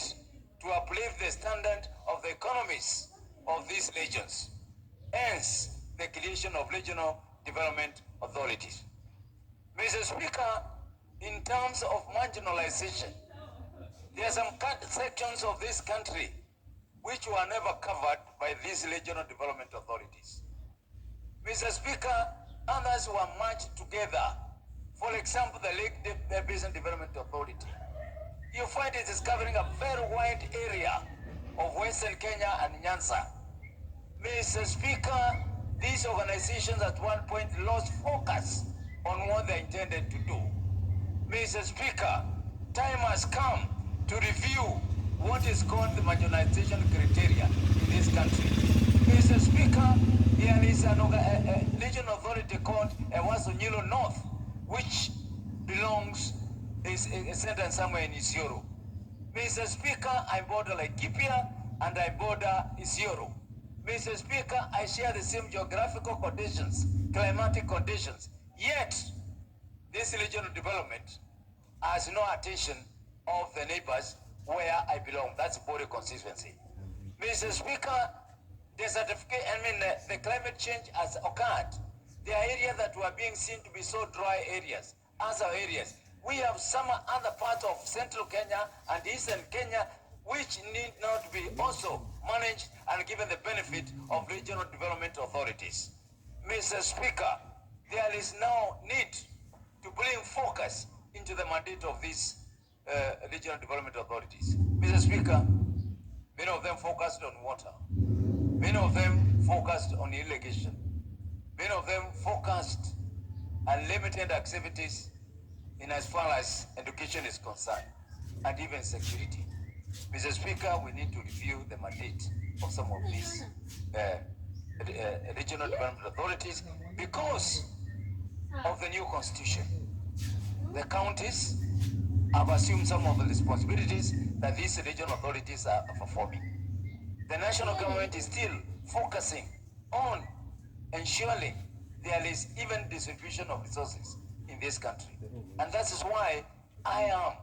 to uplift the standard of the economies of these regions, hence the creation of regional development authorities. Mr. Speaker, in terms of marginalization, there are some sections of this country which were never covered by these regional development authorities. Mr. Speaker, others were merged together For example, the Lake Basin Development Authority. You find it is covering a very wide area of Western Kenya and Nyanza. Mr. Speaker, these organizations at one point lost focus on what they intended to do. Mr. Speaker, time has come to review what is called the marginalization criteria in this country. Mr. Speaker, there is a regional authority called Ewasonyilo North, which is centered somewhere in Isiolo. Mr. Speaker, I border Laikipia and I border Isiolo. Mr. Speaker, I share the same geographical conditions, climatic conditions. Yet, this regional development has no attention of the neighbors where I belong. That's border constituency. Mr. Speaker, the climate change has occurred. There are areas that were being seen to be so dry areas, as our areas. We have some other parts of central Kenya and eastern Kenya which need not be also managed and given the benefit of regional development authorities. Mr. Speaker, there is now need to bring focus into the mandate of these regional development authorities. Mr. Speaker, many of them focused on water. Many of them focused on irrigation. Many of them focused on limited activities in as far as education is concerned, and even security. Mr. Speaker, we need to review the mandate of some of these regional development authorities because of the new constitution. The counties have assumed some of the responsibilities that these regional authorities are performing. The national government is still focusing on ensuring there is even distribution of resources in this country. And that is why I am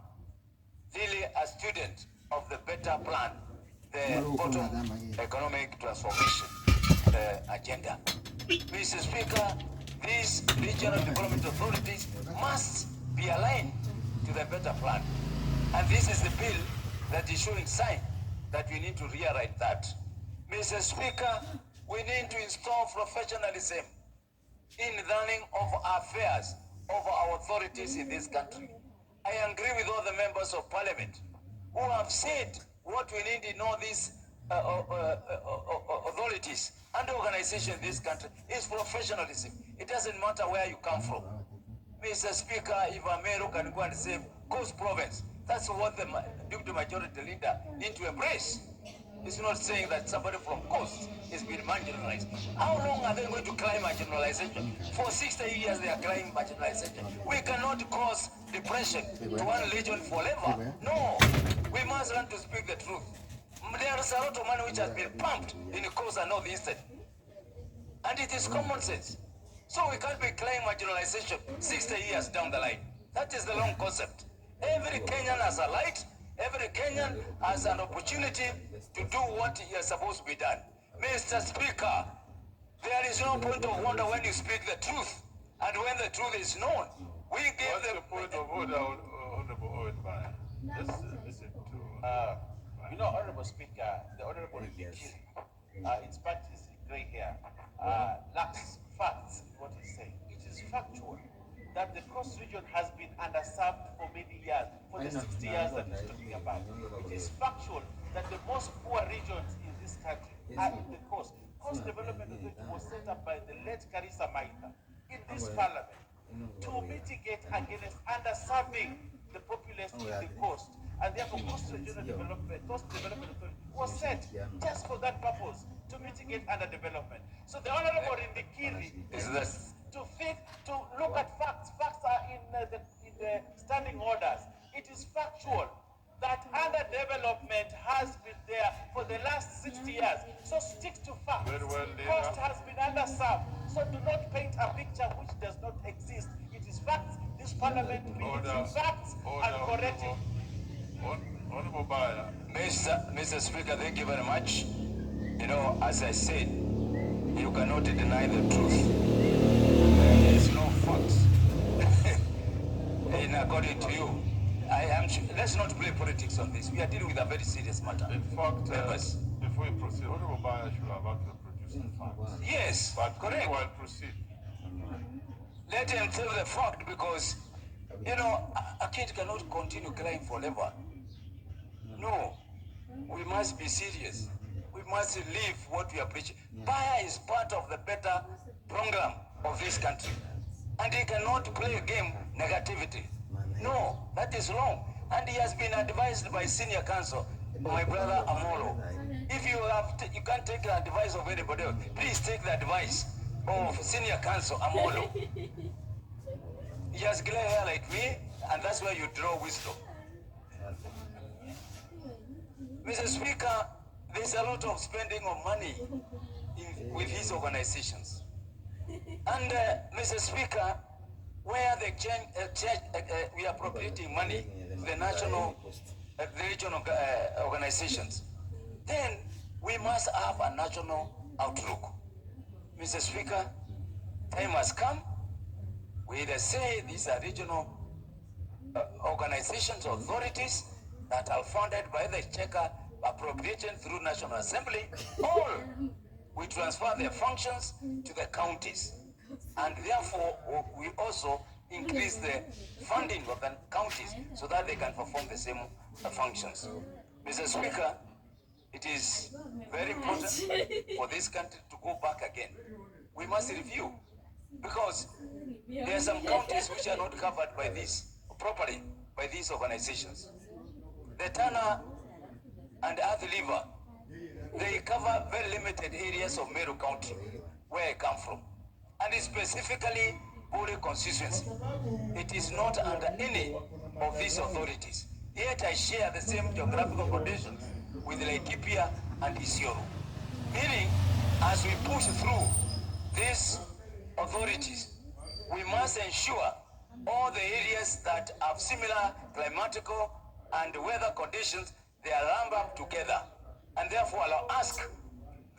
really a student of the better plan, the bottom economic transformation agenda. Mr. Speaker, these regional development authorities must be aligned to the better plan. And this is the bill that is showing sign that we need to rewrite that. Mr. Speaker, we need to install professionalism in running of affairs of our authorities in this country. I agree with all the members of parliament who have said what we need in all these authorities and organizations in this country is professionalism. It doesn't matter where you come from. Mr. Speaker, if Amero can go and say Coast Province, that's what the deputy majority leader need to embrace. It's not saying that somebody from Coast is being marginalized. How long are they going to climb marginalization? For 60 years they are climbing marginalization. We cannot cause depression to one region forever. No, we must learn to speak the truth. There is a lot of money which has been pumped in the Coast and Northeastern. And it is common sense. So we can't be claiming marginalization 60 years down the line. That is the wrong concept. Every Kenyan has a right. Every Kenyan has an opportunity to do what is supposed to be done. Mr. Speaker, there is no point of wonder when you speak the truth. And when the truth is known, we give the point of order, Honorable Owen Baya. Just listen to... Honorable Speaker, the Honorable Ndikiri, in spite his grey hair, lacks facts in what he's saying. It is factual that the Coast region has been underserved for many years, for the 60 years that he's talking about. It is factual that the most poor regions in this country are in the coast. Coast Development Authority was set up by the late Karisa Maitha in this parliament to mitigate against underserving the populace in the coast. And therefore, Coast Development Authority was set just for that purpose, to mitigate underdevelopment. So the Honorable Ndikiri is to look at facts. Facts are in the standing orders. It is factual that underdevelopment has been there for the last 60 years. So stick to facts. Very well, Coast has been underserved. So do not paint a picture which does not exist. It is facts. This parliament needs facts and correct it. Honorable Baya. Mr. Speaker, thank you very much. As I said, you cannot deny the truth. There is no facts. And according to you, let's not play politics on this. We are dealing with a very serious matter. In fact, before we proceed, Honorable Baya should have actually produced the facts. Yes, but correct. While proceed. Let him tell the fact, because You know, a kid cannot continue crying forever. No, we must be serious. We must live what we are preaching. Fire is part of the better program of this country. And he cannot play a game negativity. No, that is wrong. And he has been advised by senior counsel, my brother Amolo. If you you can't take the advice of anybody else, please take the advice of senior counsel Amolo. He has gray hair like me, and that's where you draw wisdom. Mr. Speaker, there's a lot of spending of money with his organizations. And Mr. Speaker, where the we are appropriating money to the national, the regional organizations, then we must have a national outlook. Mr. Speaker, time has come. We either say these are regional organizations, authorities that are funded by the checker appropriation through National Assembly, or we transfer their functions to the counties. And therefore, we also increase the funding of the counties so that they can perform the same functions. Mr. Speaker, it is very important for this country to go back again. We must review, because there are some counties which are not covered by this properly by these organizations. The Tana and Earth River, they cover very limited areas of Meru County, where I come from, and specifically Buri constituency. It is not under any of these authorities. Yet I share the same geographical conditions with Laikipia and Isiolo. Meaning, as we push through these authorities, we must ensure all the areas that have similar climatical and weather conditions, they are lumped up together. And therefore, I'll ask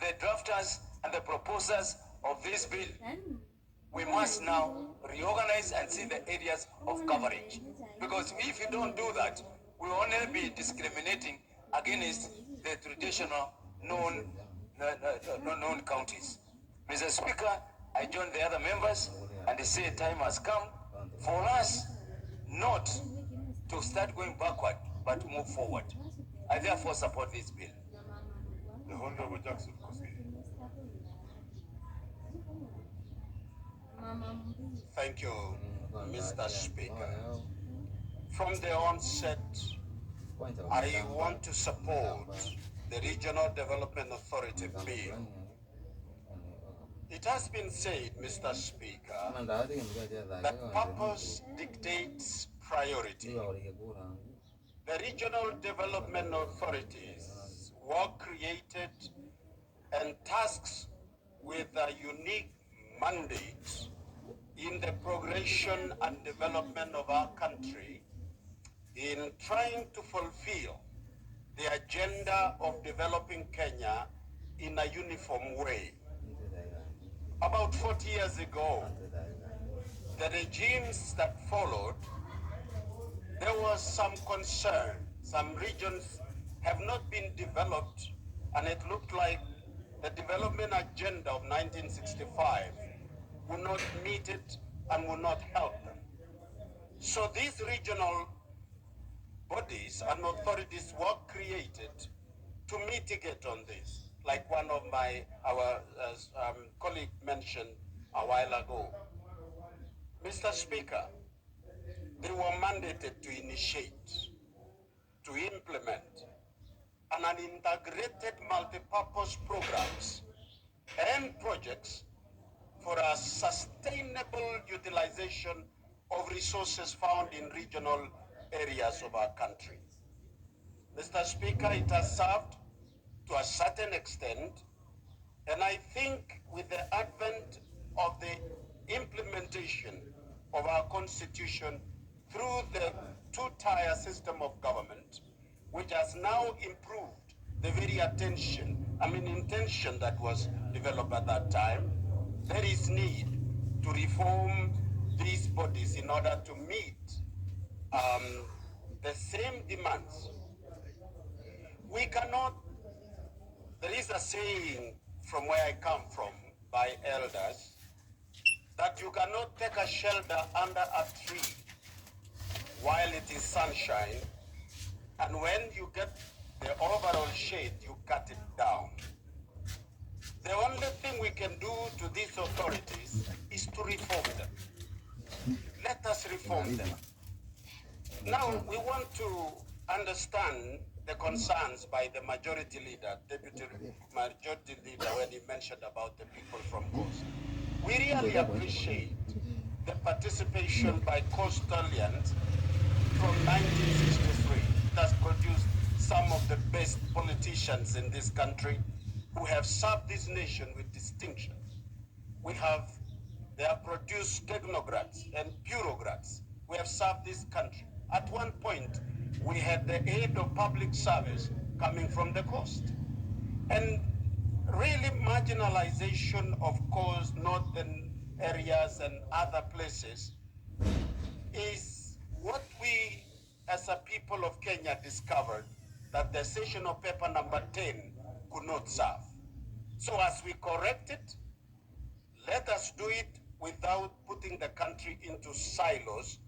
the drafters and the proposers of this bill, we must now reorganize and see the areas of coverage. Because if you don't do that, we will only be discriminating against the traditional known counties. Mr. Speaker, I join the other members and say time has come for us not to start going backward, but to move forward. I therefore support this bill. The Honorable Jackson Kosgei. Thank you, Mr. Speaker. From the onset, I want to support the Regional Development Authority bill. It has been said, Mr. Speaker, that purpose dictates priority. The regional development authorities were created and tasked with a unique mandate in the progression and development of our country in trying to fulfill the agenda of developing Kenya in a uniform way. About 40 years ago, the regimes that followed, there was some concern. Some regions have not been developed, and it looked like the development agenda of 1965 would not meet it and would not help them. So these regional bodies and authorities were created to mitigate on this, like one of our colleague mentioned a while ago. Mr. Speaker, they were mandated to initiate, to implement, and an integrated multi-purpose programs and projects for a sustainable utilization of resources found in regional areas of our country. Mr. Speaker, it has served to a certain extent, and I think with the advent of the implementation of our constitution through the two-tier system of government, which has now improved the very intention that was developed at that time, there is need to reform these bodies in order to meet the same demands. We cannot, there is a saying from where I come from by elders, that you cannot take a shelter under a tree while it is sunshine, and when you get the overall shade, you cut it down. The only thing we can do to these authorities is to reform them. Let us reform them. Now, we want to understand the concerns by the majority leader, deputy majority leader, when he mentioned about the people from Coast. We really appreciate the participation by Coastalians from 1963. It has produced some of the best politicians in this country who have served this nation with distinction. They have produced technocrats and bureaucrats who have served this country. At one point, we had the aid of public service coming from the coast. And really marginalization of coast, northern areas and other places is what we as a people of Kenya discovered that the session of paper number 10 could not serve. So as we correct it, let us do it without putting the country into silos,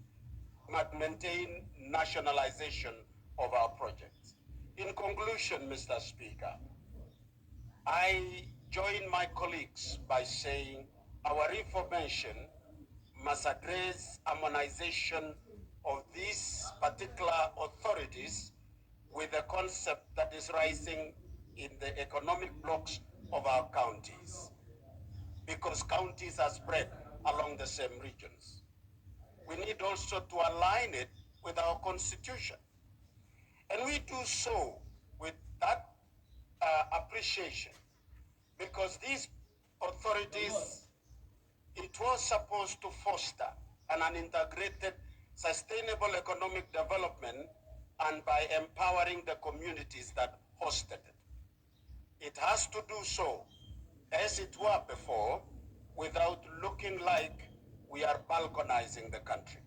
but maintain nationalization of our projects. In conclusion, Mr. Speaker, I join my colleagues by saying our reformation must address harmonization of these particular authorities with the concept that is rising in the economic blocks of our counties, because counties are spread along the same regions. We need also to align it with our constitution. And we do so with that appreciation, because these authorities, it was supposed to foster an integrated, sustainable economic development, and by empowering the communities that hosted it. It has to do so as it were before, without looking like we are balkanizing the country.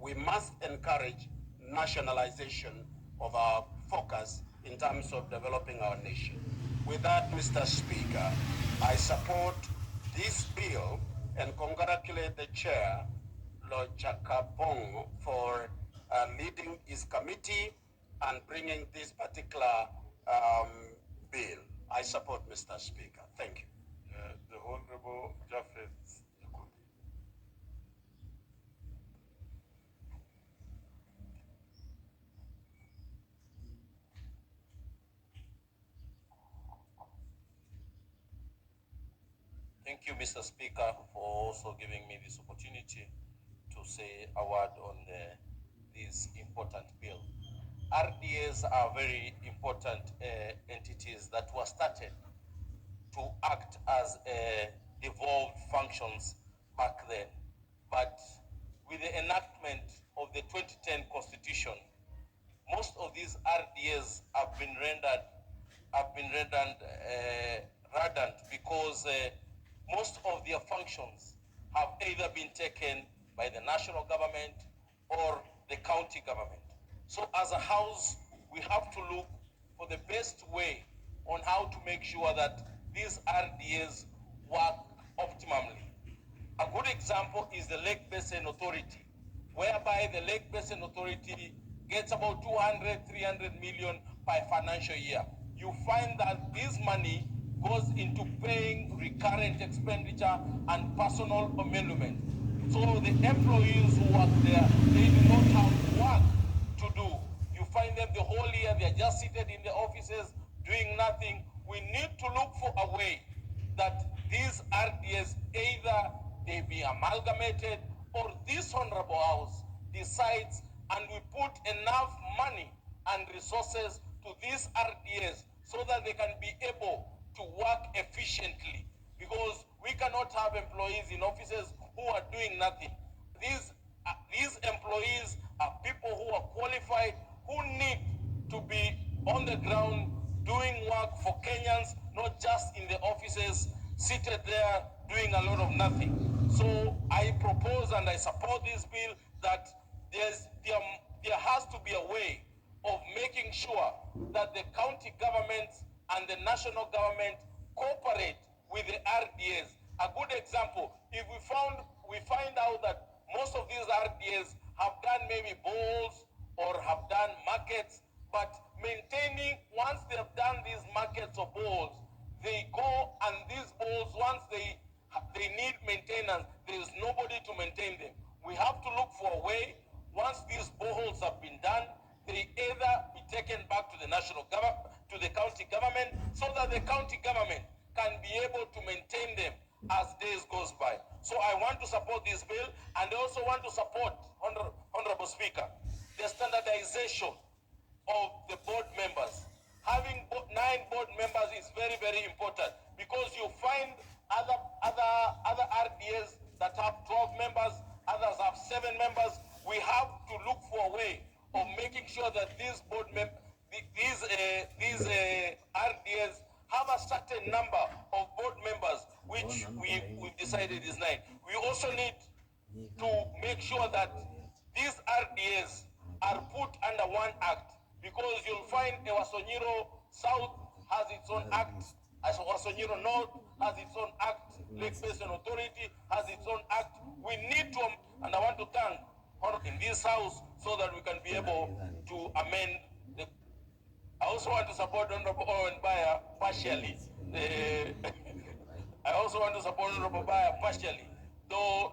We must encourage nationalization of our focus in terms of developing our nation. With that, Mr. Speaker, I support this bill and congratulate the chair, Lord Chakabong, for leading his committee and bringing this particular bill. I support, Mr. Speaker. Thank you. The Honorable Japheth. Thank you, Mr. Speaker, for also giving me this opportunity to say a word on this important bill. RDAs are very important entities that were started to act as devolved functions back then. But with the enactment of the 2010 Constitution, most of these RDAs have been rendered redundant because most of their functions have either been taken by the national government or the county government. So as a house, we have to look for the best way on how to make sure that these RDAs work optimally. A good example is the Lake Basin Authority, whereby the Lake Basin Authority gets about 200, 300 million per financial year. You find that this money goes into paying recurrent expenditure and personal emolument. So the employees who work there, they do not have work to do. You find them the whole year, they're just seated in the offices doing nothing. We need to look for a way that these RDAs, either they be amalgamated or this honorable house decides and we put enough money and resources to these RDAs so that they can be able to work efficiently, because we cannot have employees in offices who are doing nothing. These employees are people who are qualified, who need to be on the ground doing work for Kenyans, not just in the offices, seated there doing a lot of nothing. So I propose and I support this bill that there has to be a way of making sure that the county governments and the national government cooperate with the RDAs. A good example, if we find out that most of these RDAs have done maybe balls or have done markets, but maintaining, once they have done these markets or balls, they go and these balls, once they need maintenance, there is nobody to maintain them. We have to look for a way, once these boreholes have been done, they either be taken back to the national government, to the county government, so that the county government can be able to maintain them as days goes by. So I want to support this bill, and I also want to support, Honorable Speaker, the standardization of the board members. Having 9 board members is very, very important, because you find other RDAs that have 12 members, others have 7 members. We have to look for a way of making sure that these board members, these RDAs have a certain number of board members, which we've decided is 9. We also need to make sure that these RDAs are put under one act, because you'll find Ewasonyiro South has its own act, as Ewasonyiro North has its own act, Lake Basin Authority has its own act. We need to, and I want to thank in this house so that we can be able to amend the. I also want to support Honorable Owen Baya partially. I also want to support Honorable Baya partially, though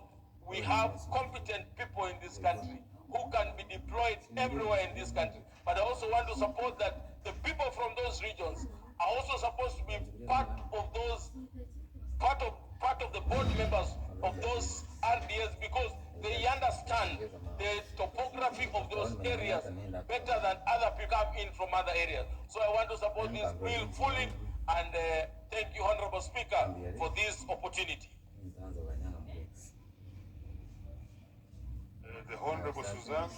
we have competent people in this country who can be deployed everywhere in this country. But I also want to support that the people from those regions are also supposed to be part of those, part of the board members of those RDAs, because they understand the topography of those areas better than other people come in from other areas. So I want to support this bill fully, and thank you, Honorable Speaker, for this opportunity. The Honorable Suzanne.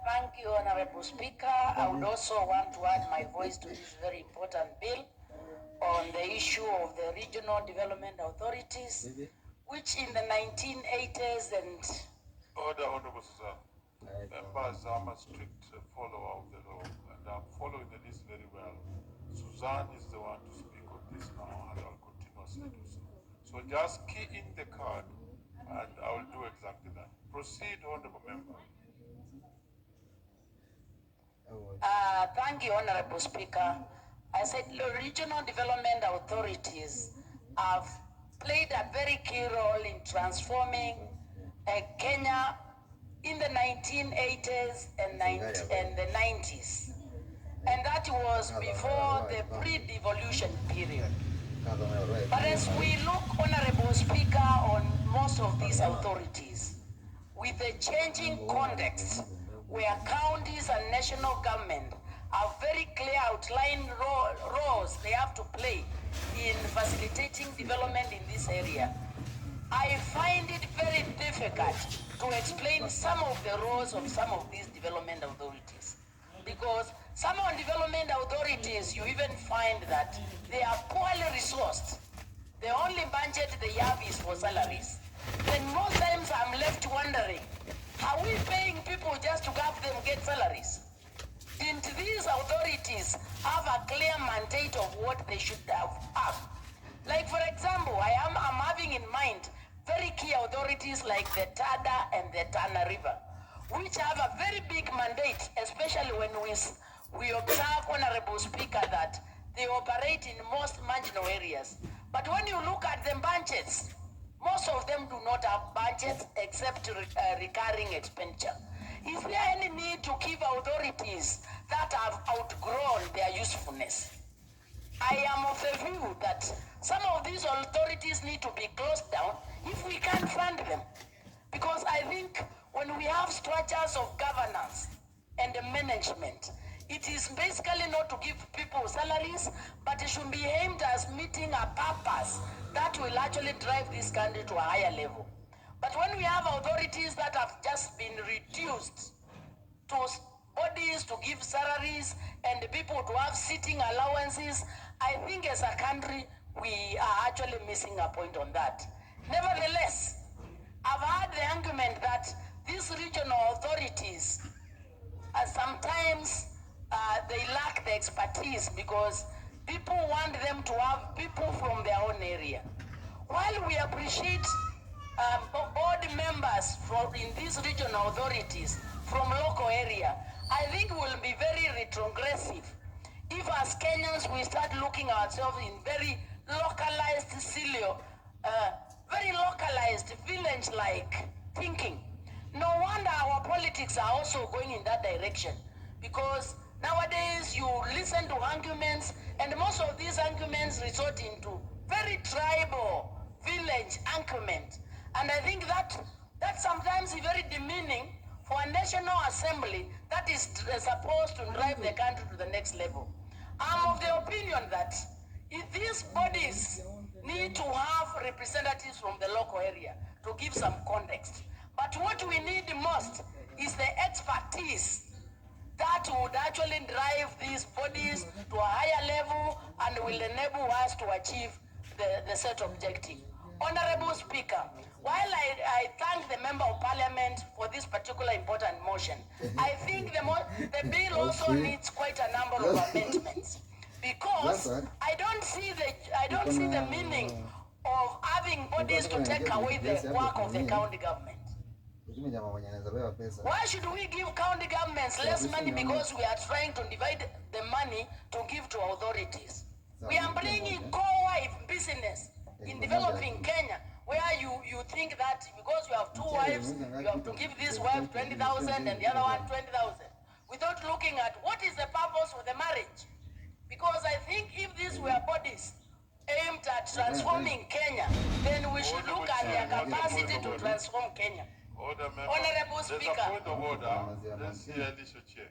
Thank you, Honorable Speaker. I would also want to add my voice to this very important bill on the issue of the regional development authorities, which in the 1980s and... Order, Honorable Suzanne. Members, I'm a strict follower of the law, and I'm following the list very well. Suzanne is the one to speak on this now, and I'll continuously do so. So just key in the card, and I will do exactly that. Proceed, Honorable Member. Thank you, Honorable Speaker. I said the regional development authorities have played a very key role in transforming Kenya in the 1980s and the 90s. And that was before the pre-devolution period. But as we look, Honorable Speaker, on most of these authorities, with the changing context, where counties and national government have very clear outlined roles they have to play in facilitating development in this area, I find it very difficult to explain some of the roles of some of these development authorities. Because some of the development authorities, you even find that they are poorly resourced. The only budget they have is for salaries. Then most times I'm left wondering, are we paying people just to have them get salaries? Didn't these authorities have a clear mandate of what they should have? Like, for example, I'm having in mind very key authorities like the Tada and the Tana River, which have a very big mandate, especially when we observe, Honorable Speaker, that they operate in most marginal areas. But when you look at the budgets, most of them do not have budgets except recurring expenditure. Is there any need to give authorities that have outgrown their usefulness? I am of the view that some of these authorities need to be closed down if we can't fund them. Because I think when we have structures of governance and management, it is basically not to give people salaries, but it should be aimed as meeting a purpose that will actually drive this country to a higher level. But when we have authorities that have just been reduced to bodies to give salaries and the people to have sitting allowances, I think as a country, we are actually missing a point on that. Nevertheless, I've heard the argument that these regional authorities sometimes they lack the expertise because people want them to have people from their own area. while we appreciate board members in these regional authorities from local area, I think we'll be very retrogressive if as Kenyans we start looking ourselves in very localized very localized village-like thinking. No wonder our politics are also going in that direction, because nowadays you listen to arguments and most of these arguments resort into very tribal village argument. And I think that sometimes is very demeaning for a national assembly that is supposed to drive the country to the next level. I'm of the opinion that if these bodies need to have representatives from the local area to give some context. But what we need most is the expertise that would actually drive these bodies to a higher level and will enable us to achieve the set objective. Honorable Speaker, while I thank the Member of Parliament for this particular important motion, I think the bill also needs quite a number of amendments, because I don't see the meaning of having bodies to take away the work of the county government. Why should we give county governments less money because we are trying to divide the money to give to authorities? We are bringing co-wife business in developing Kenya, where you think that because you have 2 wives, you have to give this wife 20,000 and the other one 20,000, without looking at what is the purpose of the marriage. Because I think if these were bodies aimed at transforming Kenya, then we should look at their capacity to transform Kenya. Order, member. Honorable Speaker. There's a point of order. Let's hear initial chair.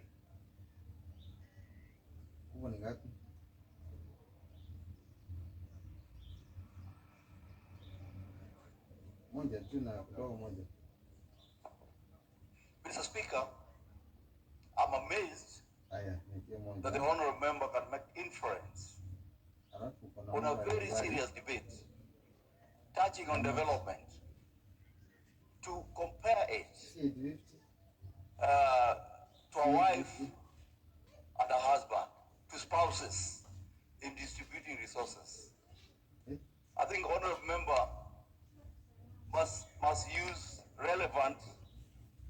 Mr. Speaker, I'm amazed that the honorable member can make inference on a very serious debate touching on development to compare it to a wife and a husband, to spouses in distributing resources. I think honorable member must use relevant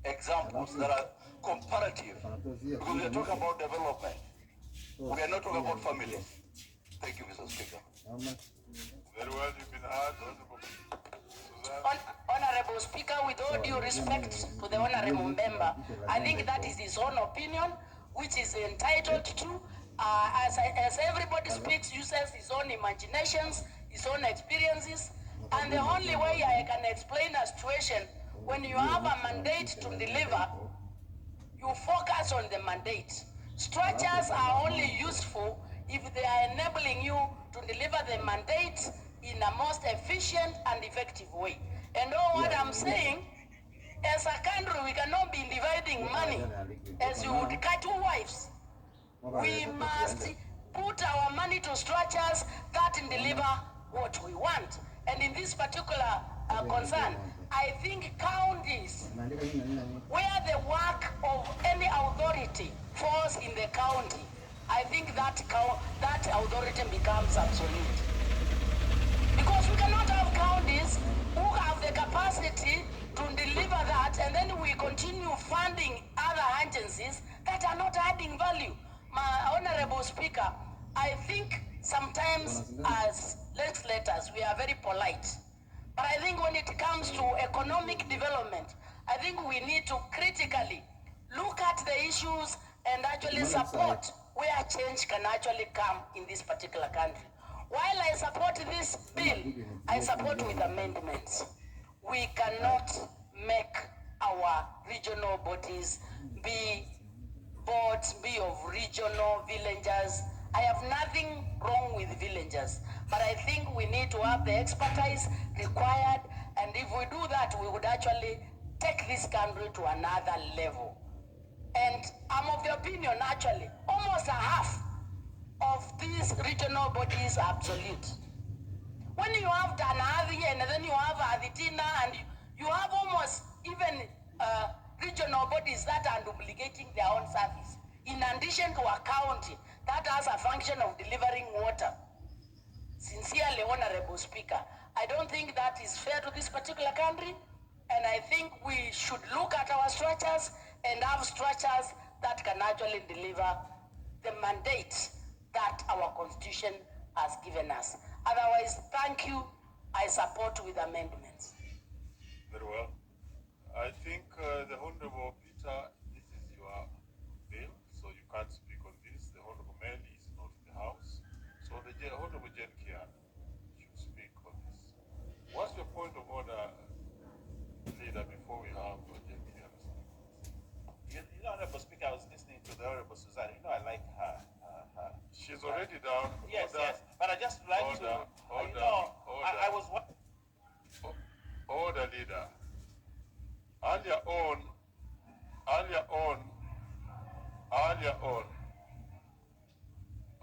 examples that are comparative, because we are talking about development. We are not talking about families. Thank you, Mr. Speaker. Very well, you've been heard. Honorable Speaker, with all due respect to the honorable member, I think that is his own opinion, which is entitled to. As everybody speaks, uses his own imaginations, his own experiences, and the only way I can explain a situation, when you have a mandate to deliver, you focus on the mandate. Structures are only useful if they are enabling you to deliver the mandate in a most efficient and effective way. And all what I'm saying, as a country, we cannot be dividing money as you would cut 2 wives. We must put our money to structures that deliver what we want. And in this particular concern, I think counties, where the work of any authority falls in the county, I think that authority becomes obsolete. Because we cannot have counties who have the capacity to deliver that, and then we continue funding other agencies that are not adding value. My honorable Speaker, I think sometimes as legislators we are very polite. But I think when it comes to economic development, I think we need to critically look at the issues and actually support where change can actually come in this particular country. While I support this bill, I support with amendments. We cannot make our regional bodies be boards, be of regional villagers. I have nothing wrong with villagers, but I think we need to have the expertise required, and if we do that, we would actually take this country to another level. And I'm of the opinion, actually, almost a half of these regional bodies are absolute. When you have Tanadhi and then you have Aditina, and you have almost even regional bodies that are duplicating their own service, in addition to a county that has a function of delivering water. Sincerely, Honorable Speaker, I don't think that is fair to this particular country. And I think we should look at our structures and have structures that can actually deliver the mandate that our constitution has given us. Otherwise, thank you. I support with amendments. Very well. I think the Honorable Peter, this is your bill, so you can't speak on this. The Honorable Meli is not in the House. So the Honorable Jen Kian should speak on this. What's your point of order, Leader, before we have Jen Kian speak? You know, Honorable Speaker, I was listening to the Honorable Suzanne. You know, I like her. She's already down. Yes, order, yes. But I just like order, to, order, you know, order. I was... Order, Leader. Earlier on.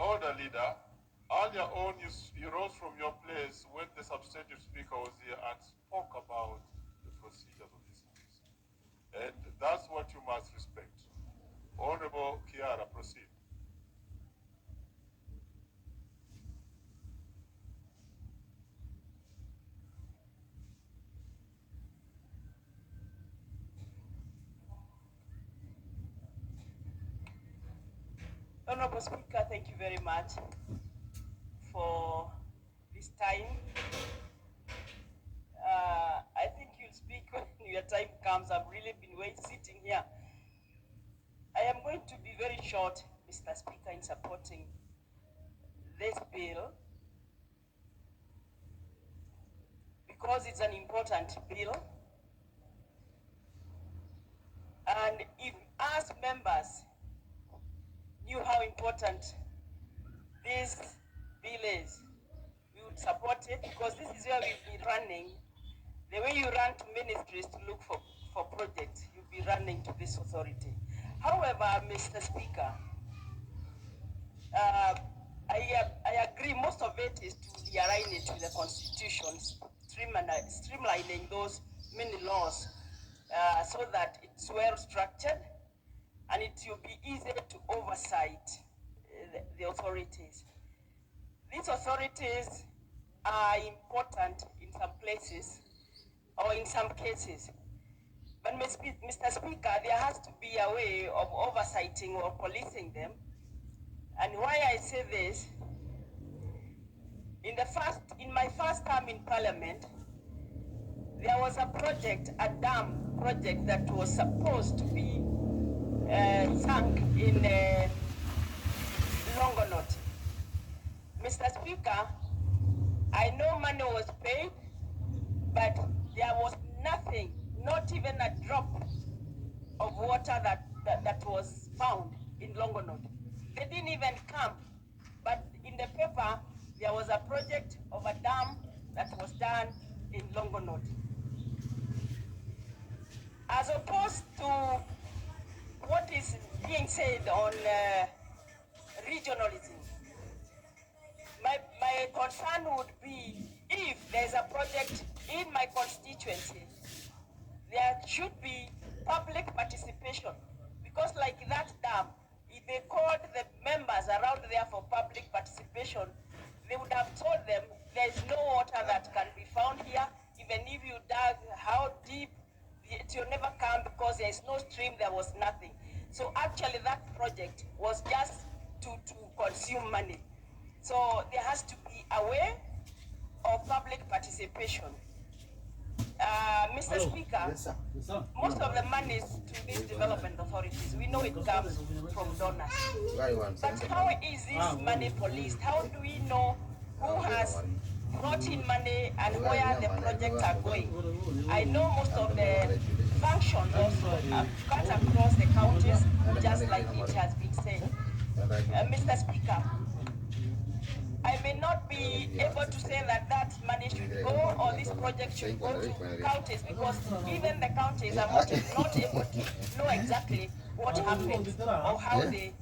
Order, Leader. Earlier on, you rose from your place when the substantive speaker was here and spoke about the procedures of this House. And that's what you must respect. Honorable Kiara, proceed. Honorable Speaker, thank you very much for this time. I think you'll speak when your time comes. I've really been sitting here. I am going to be very short, Mr. Speaker, in supporting this bill because it's an important bill. And if us members knew how important this bill is, we would support it because this is where we've been running. The way you run to ministries to look for projects, you'll be running to this authority. However, Mr. Speaker, I agree most of it is to realign it to the Constitution, streamlining those many laws so that it's well structured and it will be easier to oversight the authorities. These authorities are important in some places or in some cases. But Mr. Speaker, there has to be a way of oversighting or policing them. And why I say this, in my first term in Parliament, there was a project, a dam project that was supposed to be sunk in Longonot. Mr. Speaker, I know money was paid, but there was nothing, not even a drop of water that was found in Longonot. They didn't even come, but in the paper, there was a project of a dam that was done in Longonot. As opposed to what is being said on regionalism, my concern would be if there's a project in my constituency, there should be public participation. Because like that dam, if they called the members around there for public participation, they would have told them there's no water that can be found here. Even if you dug how deep, it will never come because there is no stream, there was nothing. So actually that project was just to consume money. So there has to be a way of public participation. Mr. Speaker, most of the monies to these development authorities, we know it comes from donors. But how is this money policed? How do we know who has brought in money and where the projects are going? I know most of the functions also are cut across the counties, just like it has been said. Mr. Speaker, I may not be able to say that money should go or this project should go to counties because even the counties are not able to know exactly what happens or how they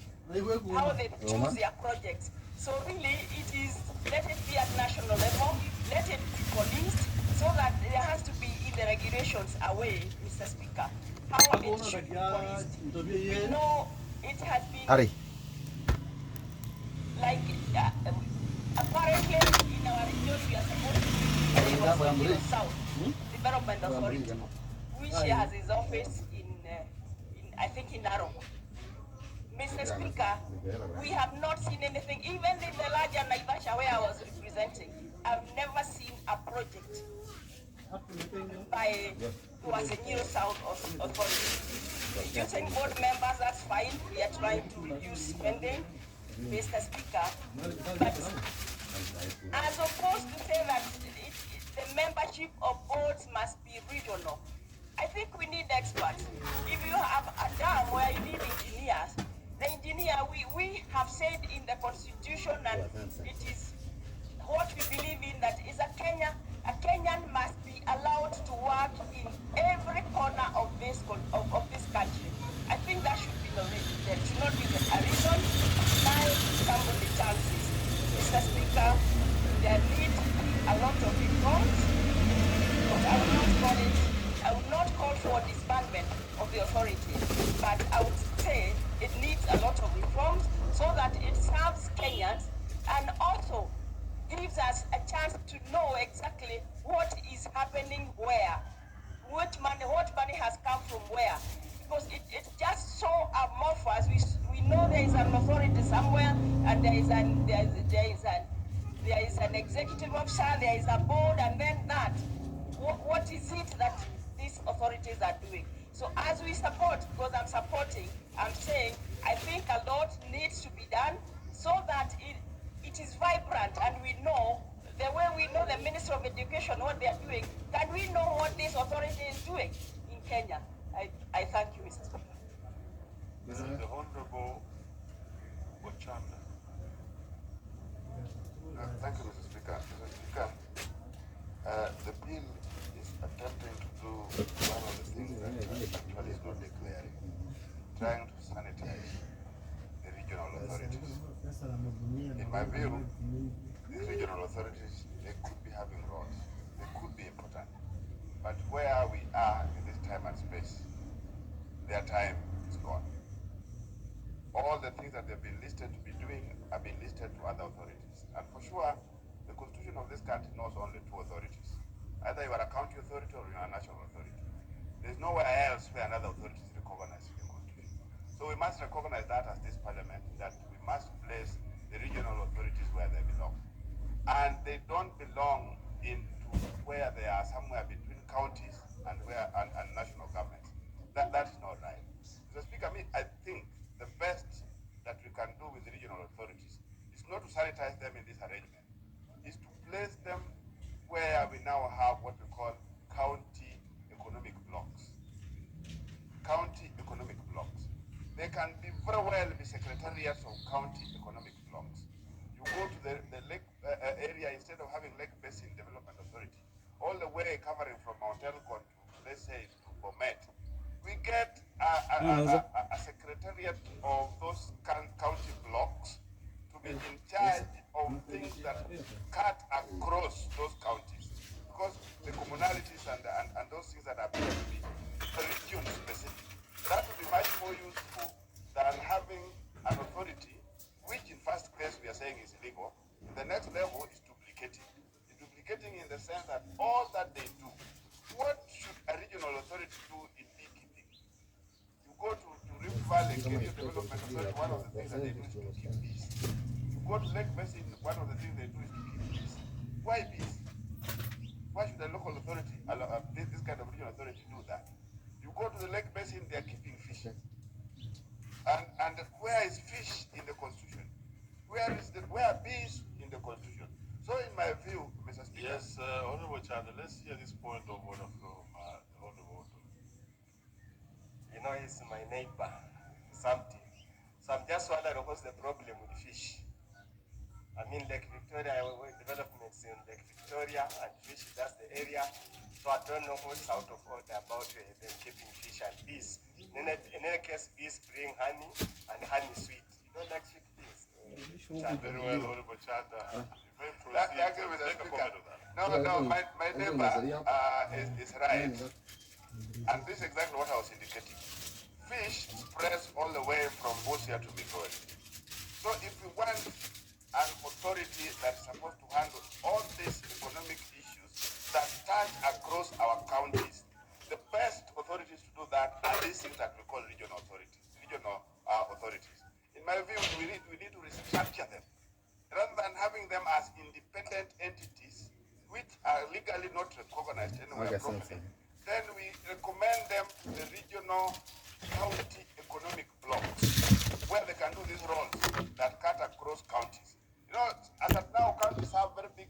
choose their projects. So really it is, let it be at national level, let it be policed so that there has to be in the regulations a way, Mr. Speaker, how it should be policed. We know it has been like apparently in our region we are supposed to be South Development Authority, which has his office in I think in Narok. Mr. Speaker, we have not seen anything, even in the larger Naivasha where I was representing. I've never seen a project by Wasenyiro South Authority. Reducing board members, that's fine. We are trying to reduce spending, Mr. Speaker. But as opposed to say that the membership of boards must be regional, I think we need experts. If you have a dam where you need engineers, the engineer, we have said in the constitution, and it is what we believe in, that is a Kenyan must be allowed to work in every corner of this country. I think that should be the reason. There should not be a reason to deny somebody chances. Mr. Speaker, there need to be a lot of reforms, but I would not call for disbandment of the authority, but I would say it needs a lot of reforms so that it serves Kenyans and also gives us a chance to know exactly what is happening where, what money has come from where, because it's just so amorphous. We know there is an authority somewhere, and there is an executive officer, there is a board, and then that. What is it that these authorities are doing? So as we support, because I'm supporting, I'm saying I think a lot needs to be done so that it is vibrant, and we know the way we know the Ministry of Education, what they are doing. Can we know what this authority is doing in Kenya? I thank you, Mr. Speaker. The Honorable Ochanda. Thank you, Mr. Speaker. Mr. Speaker, the bill is attempting to do one of the things that actually is not declaring, trying to sanitize the regional authorities. In my view, these regional authorities, they could be having roles, they could be important, but where we are in this time and space, their time is gone. All the things that they've been listed to be doing have been listed to other authorities. And for sure, the constitution of this country knows only two authorities. Either you are a county authority or you are a national authority. There's nowhere else where another authority is recognized in the constitution. So we must recognize that as this parliament, that we must place the regional authorities where they belong. And they don't belong into where they are somewhere between counties and national governments. That is not right. Mr. Speaker, I think the best that we can do with the regional authorities is not to sanitize them in this arrangement, is to place them where we now have what we call county economic blocks. County economic blocks. They can be very well be secretariats of county economic blocks. You go to the lake area, instead of having Lake Basin Development Authority, all the way covering from Mount Elgon to, let's say, to Bomet, we get a secretariat of those county blocks to be in charge of things that cut across those counties. Because the commonalities and those things that appear to be region specific, that would be much more useful than having an authority, which in first place we are saying is illegal. The next level is duplicating. Duplicating in the sense that all that they do, what should a regional authority do in beekeeping? You go to Rift Valley, Area Development Authority, one of the things that they do is to keep bees. You go to Lake Basin, one of the things they do is to keep bees. Why bees? Why should a local authority, this kind of regional authority, do that? You go to the Lake Basin, they are keeping fish. And where is fish in the Constitution? Where are bees in the Constitution? So in my view, Mr. Speaker. Yes, Honorable Chanda, let's hear this point of order from the Honorable. You know, he's my neighbor, something. So I'm just wondering what's the problem with fish. I mean, Lake Victoria, developments in Lake Victoria and fish, that's the area. So I don't know what's out of order about them keeping fish and bees. In any case, bees bring honey and honey sweet. You don't like sweet things. Very well, Honorable Chanda. No, my neighbor is right. And this is exactly what I was indicating. Fish spreads all the way from Busia to Migori. So if we want an authority that's supposed to handle all these economic issues touch across our counties. The best authorities to do that are these things that we call regional authorities. In my view, we need to restructure them. Rather than having them as independent entities, which are legally not recognized anywhere properly, then we recommend them to the regional county economic blocks, where they can do these roles that cut across counties. You know, as of now, counties have very big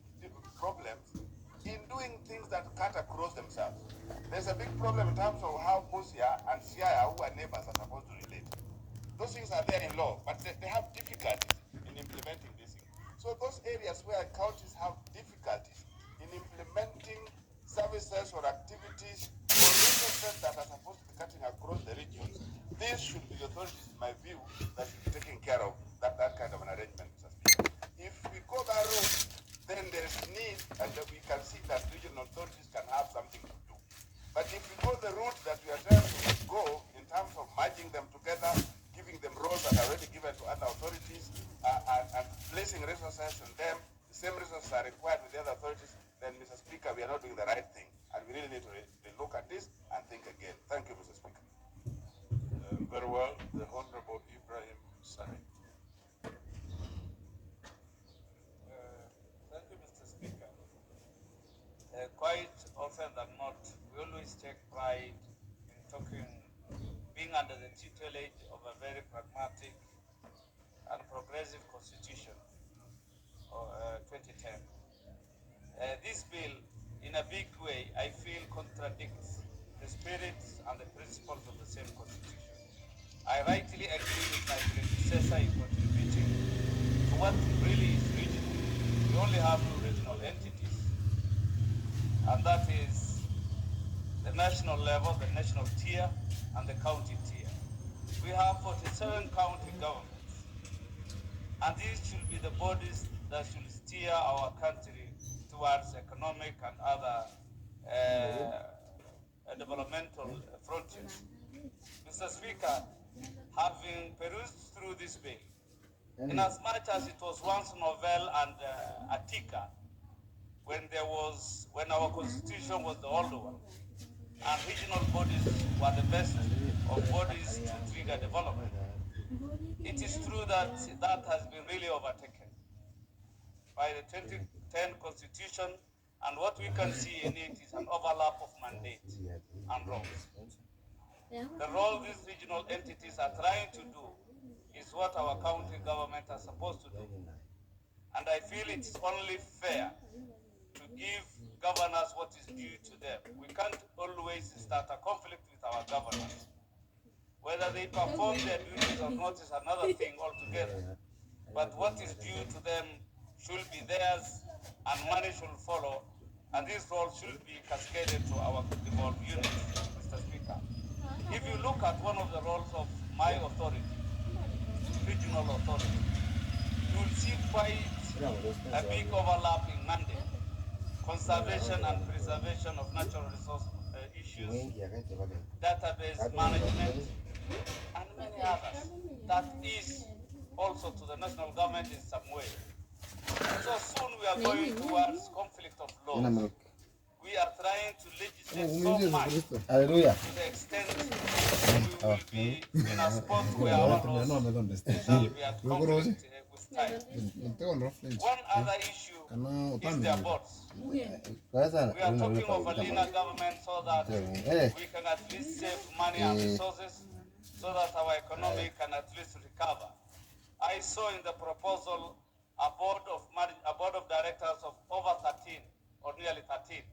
problems in doing things that cut across themselves. There's a big problem in terms of how Busia and Siaya, who are neighbors, are supposed to relate. Those things are there in law, but they have difficulties in implementing these things. So those areas where counties have difficulties in implementing services or activities or resources that are supposed to be cutting across the regions, these should be the authorities, in my view, that should be taking care of that kind of an arrangement, Mr. Speaker. If we go that route, then there's need, and we can see that regional authorities can have something to do. But if we go the route that we are trying to go in terms of merging them together, giving them roles that are already given to other authorities, and placing resources in them, the same resources are required with the other authorities, then, Mr. Speaker, we are not doing the right thing. And we really need to look at this and think again. Thank you, Mr. Speaker. Very well. The Honorable Ibrahim Sani. Thank you, Mr. Speaker. Quite often than not, we always take pride in being under the tutelage of a very pragmatic and progressive constitution of 2010. This bill, in a big way, I feel contradicts the spirit and the principles of the same constitution. I rightly agree with my predecessor in contributing to what really is regional. We only have two regional entities, and that is the national level, the national tier, and the county tier. We have 47 county governments, and these should be the bodies that should steer our country towards economic and other developmental frontiers. Mr. Speaker, having perused through this bill, in as much as it was once novel and Attica, when our constitution was the older one, and regional bodies were the best of bodies to trigger development, it is true that that has been really overtaken by the 2010 constitution, and what we can see in it is an overlap of mandate and roles. The role these regional entities are trying to do is what our county government are supposed to do. And I feel it's only fair to give governors what is due to them. We can't always start a conflict with our governors. Whether they perform their duties or not is another thing altogether. But what is due to them should be theirs, and money should follow, and this role should be cascaded to our devolved units, Mr. Speaker. If you look at one of the roles of my authority, regional authority, you will see quite a big overlapping mandate: conservation and preservation of natural resource issues, database management, and many others. That is also to the national government in some way. So soon we are going towards conflict of laws. We are trying to legislate so much to the extent we will be in a spot where our laws shall be at conflict with time. One other issue is their boards. We are talking of a leaner government so that we can at least save money and resources, so that our economy can at least recover. I saw in the proposal a board of directors of over 13 or nearly 13.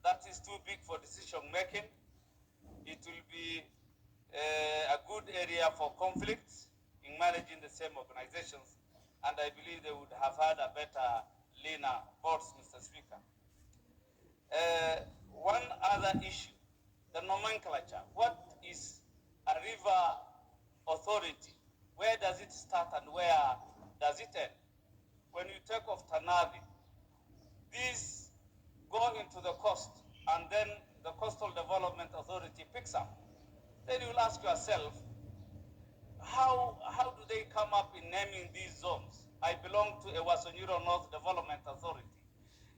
That is too big for decision making. It will be a good area for conflicts in managing the same organizations, and I believe they would have had a better, leaner boards, Mr. Speaker. One other issue, the nomenclature. What is a river authority? Where does it start and where does it end? When you take off Tanavi, these go into the coast, and then the Coastal Development Authority picks up. Then you'll ask yourself, how do they come up in naming these zones? I belong to a Wasonyiro North Development Authority.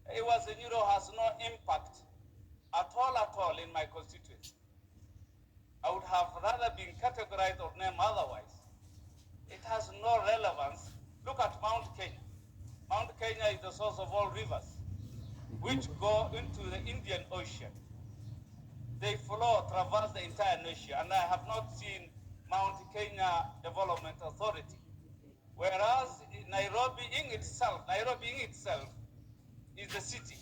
has no impact at all in my constituency. I would have rather been categorized or named otherwise. It has no relevance. Look at Mount Kenya. Mount Kenya is the source of all rivers, which go into the Indian Ocean. They flow, traverse the entire nation, and I have not seen Mount Kenya Development Authority. Whereas Nairobi in itself is the city.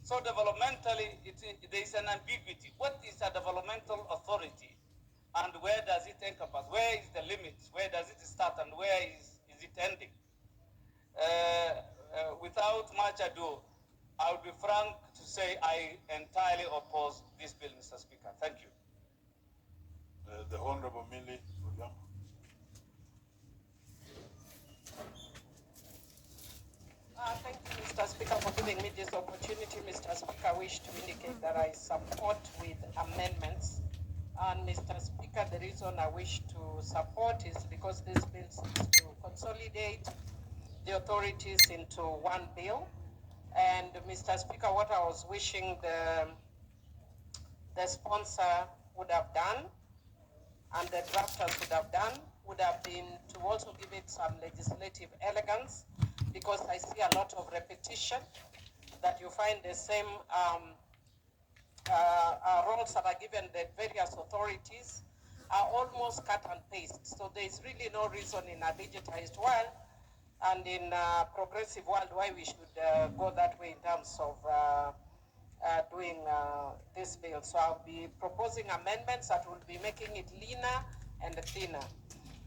So developmentally, there is an ambiguity. What is a developmental authority, and where does it encompass? Where is the limit? Where does it start, and where is it ending? Without much ado, I will be frank to say I entirely oppose this bill, Mr. Speaker. Thank you. The Honorable Millie William. Thank you, Mr. Speaker, for giving me this opportunity. Mr. Speaker, I wish to indicate that I support with amendments. And Mr. Speaker, the reason I wish to support is because this bill seeks to consolidate the authorities into one bill. And Mr. Speaker, what I was wishing the sponsor would have done and the drafters would have done would have been to also give it some legislative elegance, because I see a lot of repetition, that you find the same roles that are given the various authorities are almost cut and paste. So there is really no reason in a digitized world and in a progressive world why we should go that way in terms of doing this bill. So I'll be proposing amendments that will be making it leaner and thinner.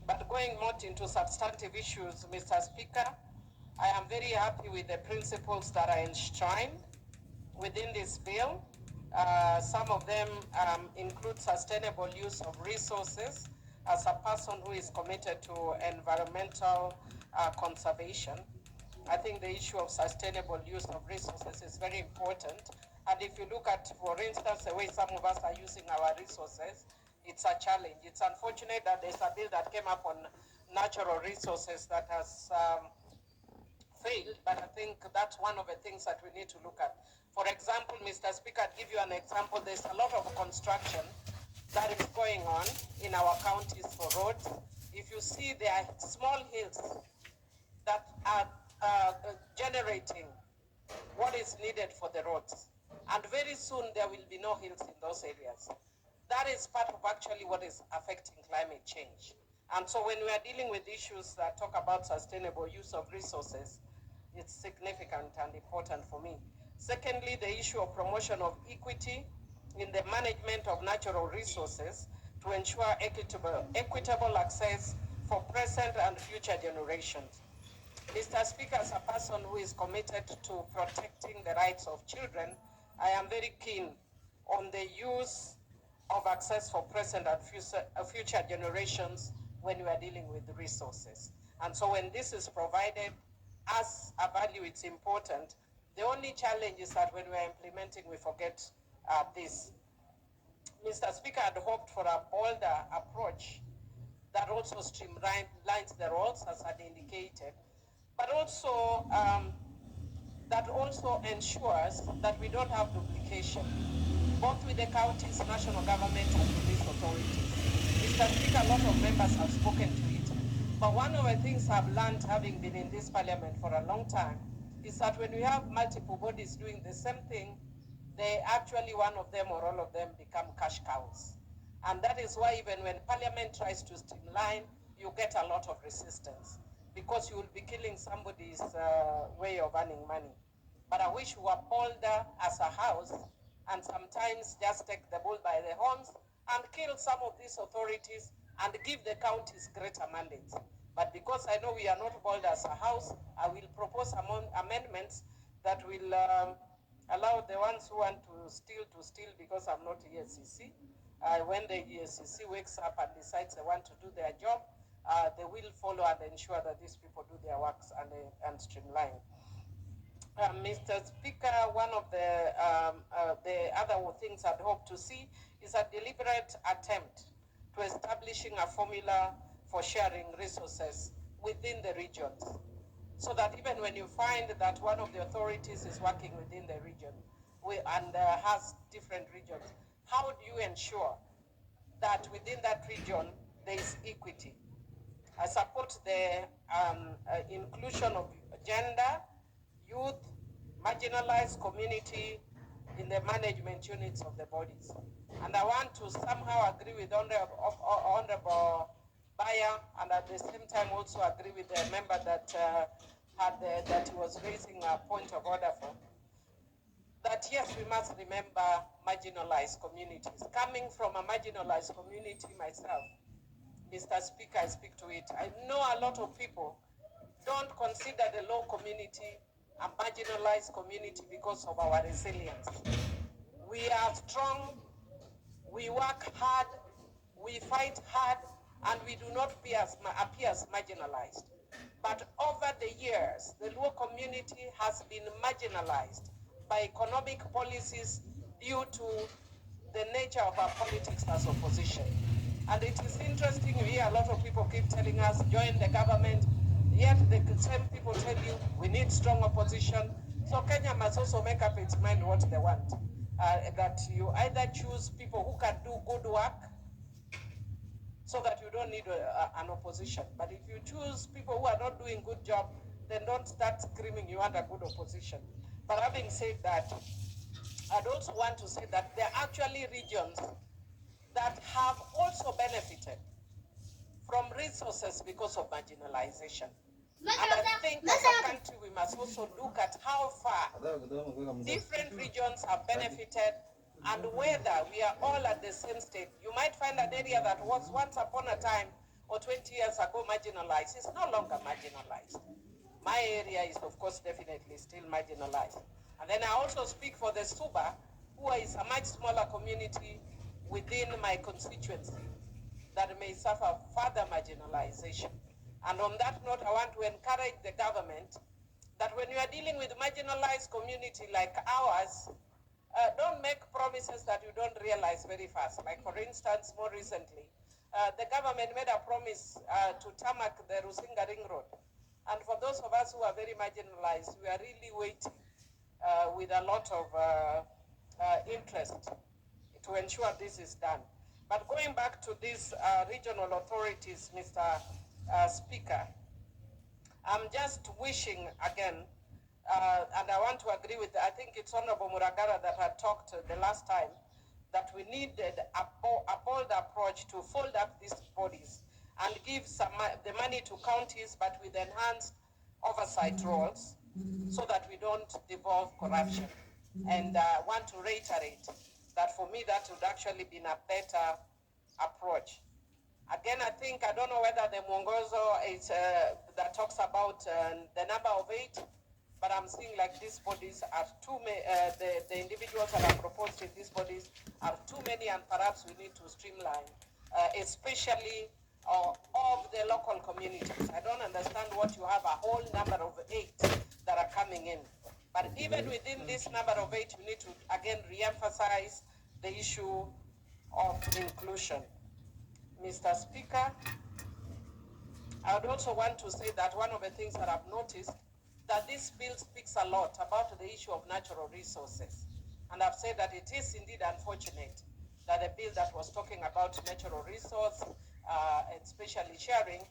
But going more into substantive issues, Mr. Speaker, I am very happy with the principles that are enshrined within this bill. Some of them include sustainable use of resources. As a person who is committed to environmental conservation, I think the issue of sustainable use of resources is very important. And if you look at, for instance, the way some of us are using our resources, it's a challenge. It's unfortunate that there's a bill that came up on natural resources that has failed, but I think that's one of the things that we need to look at. For example, Mr. Speaker, I'll give you an example. There's a lot of construction that is going on in our counties for roads. If you see, there are small hills that are generating what is needed for the roads. And very soon there will be no hills in those areas. That is part of actually what is affecting climate change. And so when we are dealing with issues that talk about sustainable use of resources, it's significant and important for me. Secondly, the issue of promotion of equity in the management of natural resources to ensure equitable access for present and future generations. Mr. Speaker, as a person who is committed to protecting the rights of children, I am very keen on the use of access for present and future generations when we are dealing with the resources. And so when this is provided as a value, it's important. The only challenge is that when we are implementing, we forget this. Mr. Speaker, I'd hoped for a bolder approach that also streamlines the roles, as I indicated, but also that also ensures that we don't have duplication, both with the counties, national government, and police authorities. Mr. Speaker, a lot of members have spoken to it, but one of the things I've learned, having been in this parliament for a long time, is that when we have multiple bodies doing the same thing, they actually, one of them or all of them, become cash cows. And that is why even when parliament tries to streamline, you get a lot of resistance, because you will be killing somebody's way of earning money. But I wish we were bolder as a house and sometimes just take the bull by the horns and kill some of these authorities and give the counties greater mandates. But because I know we are not bold as a house, I will propose amendments that will allow the ones who want to steal, because I'm not ESCC. When the ESCC wakes up and decides they want to do their job, they will follow and ensure that these people do their works and streamline. Mr. Speaker, one of the other things I'd hope to see is a deliberate attempt to establishing a formula for sharing resources within the regions. so that even when you find that one of the authorities is working within the region and has different regions, how do you ensure that within that region there is equity? I support the inclusion of gender, youth, marginalized community in the management units of the bodies. And I want to somehow agree with Honorable Bayer, and at the same time also agree with the member that that he was raising a point of order for. That yes, we must remember marginalized communities. Coming from a marginalized community myself, Mr. Speaker, I speak to it. I know a lot of people don't consider the low community a marginalized community because of our resilience. We are strong, we work hard, we fight hard, and we do not appear as marginalized. But over the years, the Luo community has been marginalized by economic policies due to the nature of our politics as opposition. And it is interesting, we hear a lot of people keep telling us, join the government, yet the same people tell you, we need strong opposition. So Kenya must also make up its mind what they want. That you either choose people who can do good work, so that you don't need an opposition. But if you choose people who are not doing good job, then don't start screaming you want a good opposition. But having said that, I'd also want to say that there are actually regions that have also benefited from resources because of marginalization. And I think as a country, we must also look at how far different regions have benefited and whether we are all at the same state. You might find an area that was once upon a time or 20 years ago marginalized is no longer marginalized. My area is, of course, definitely still marginalized. And then I also speak for the Suba, who is a much smaller community within my constituency that may suffer further marginalization. And on that note, I want to encourage the government that when you are dealing with marginalized community like ours, don't make promises that you don't realize very fast. Like for instance, more recently, the government made a promise to tarmac the Rusinga Ring Road. And for those of us who are very marginalized, we are really waiting with a lot of interest to ensure this is done. But going back to these regional authorities, Mr. Speaker, I'm just wishing again, and I want to agree with, I think it's Honorable Muragara that had talked the last time, that we needed a bold approach to fold up these bodies and give the money to counties, but with enhanced oversight roles so that we don't devolve corruption. And I want to reiterate that for me, that would actually be a better approach. Again, I don't know whether the Mwongozo is, that talks about the number of 8, but I'm seeing like these bodies are too many, the individuals that are proposed in these bodies are too many, and perhaps we need to streamline, especially of the local communities. I don't understand what you have a whole number of 8 that are coming in. But even within this number of 8, you need to, again, re-emphasize the issue of inclusion. Mr. Speaker, I would also want to say that one of the things that I've noticed, that this bill speaks a lot about the issue of natural resources. And I've said that it is indeed unfortunate that the bill that was talking about natural resource, and especially sharing,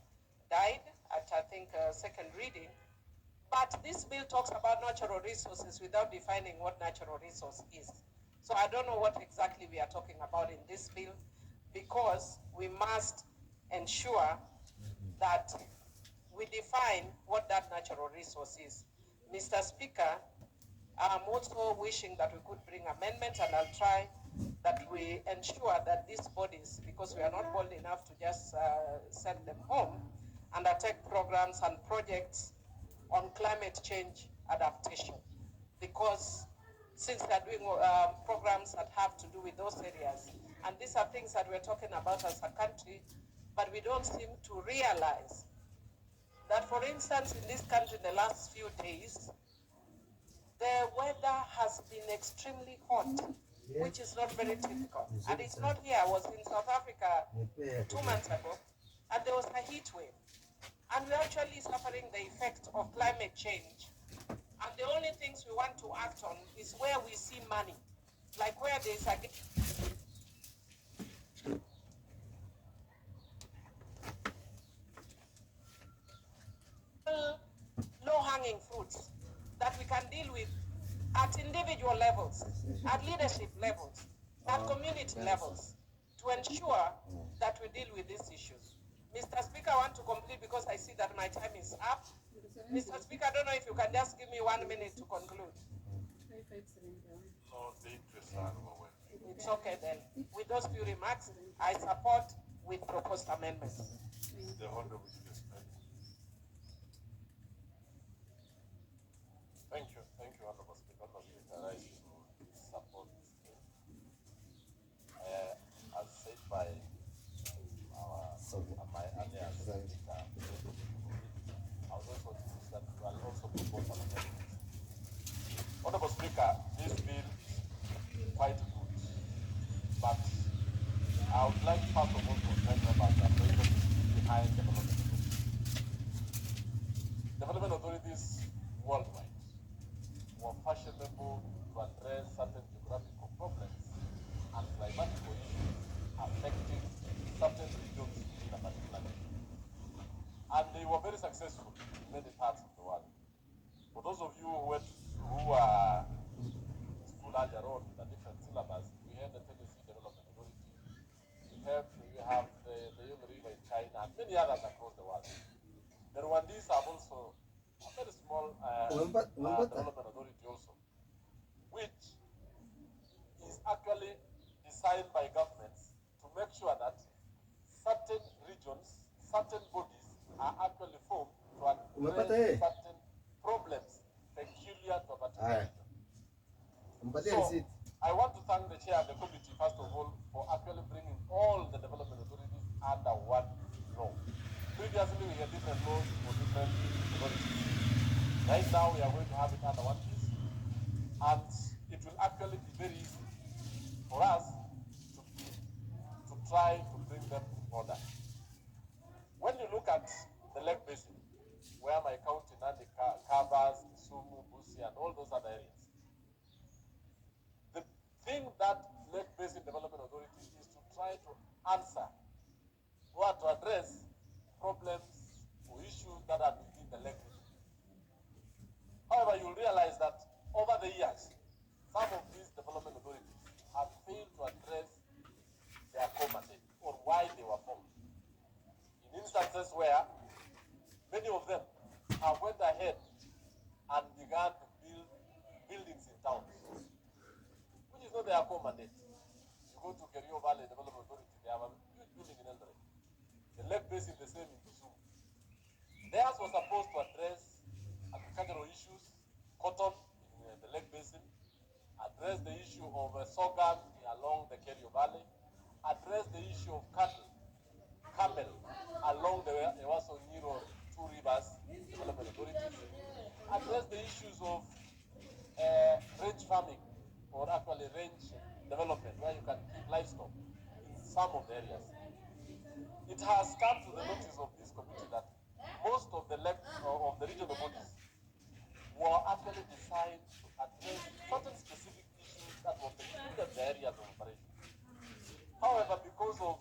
died at, I think, second reading. But this bill talks about natural resources without defining what natural resource is. So I don't know what exactly we are talking about in this bill, because we must ensure that we define what that natural resource is. Mr. Speaker, I'm also wishing that we could bring amendments, and I'll try that we ensure that these bodies, because we are not bold enough to just send them home, undertake programs and projects on climate change adaptation. Because since they're doing programs that have to do with those areas, and these are things that we're talking about as a country, but we don't seem to realize that, for instance, in this country in the last few days, the weather has been extremely hot, which is not very typical. And it's not here. I was in South Africa 2 months ago, and there was a heat wave. and we're actually suffering the effect of climate change. And the only things we want to act on is where we see money, like where there's a low-hanging fruits that we can deal with at individual levels, at leadership levels, at community levels, to ensure that we deal with these issues. Mr. Speaker, I want to complete because I see that my time is up. Mr. Speaker, I don't know if you can just give me 1 minute to conclude. No, the interests are overwhelming. It's okay then. With those few remarks, I support with proposed amendments. The Honorable Speaker. Thank you, Honorable Speaker. Honorable Speaker, I support this bill. As said by my earlier speaker, I was also pleased that we will also propose an amendment. Honorable Speaker, this bill is quite good, but I would like first of all to thank about the reason behind development authorities. Development authorities worldwide were fashionable to address certain geographical problems and climatic issues affecting certain regions in a particular nation. And they were very successful in many parts of the world. For those of you who are school earlier on with a different syllabus, we have the Tennessee Development Authority, we have the Yellow River in China, and many others across the world. The Rwandese have also a very small development authority also, which is actually designed by governments to make sure that certain regions, certain bodies are actually formed to address certain problems peculiar to a particular region. So, I want to thank the chair of the committee, first of all, for actually bringing all the development authorities under one law. Previously, we had different laws for different authorities. Right now, we are going to have it under one piece, and it will actually be very easy for us to try to bring them in order. When you look at the Lake Basin, where my county Nandi covers, Kisumu, Busia, and all those other areas, the thing that Lake Basin Development Authority is to try to answer or to address problems or issues that are within the lake region. However, you'll realize that over the years, some of these development authorities have failed to address their core mandate or why they were formed. In instances where many of them have went ahead and began to build buildings in towns, which is not their core mandate. You go to Kerio Valley Development Authority, they have a huge building in Eldoret. The Lake Basin, the same in Kisumu. Theirs was supposed to address agricultural issues, cotton in the Lake Basin, address the issue of sorghum along the Kerio Valley, address the issue of cattle, camel along the Ewaso Niro two rivers development authorities, address the issues of range farming or actually range development where you can keep livestock in some of the areas. It has come to the notice of this committee that most of the regional bodies were actually designed to address certain specific issues that were peculiar to the areas of operation. However, because of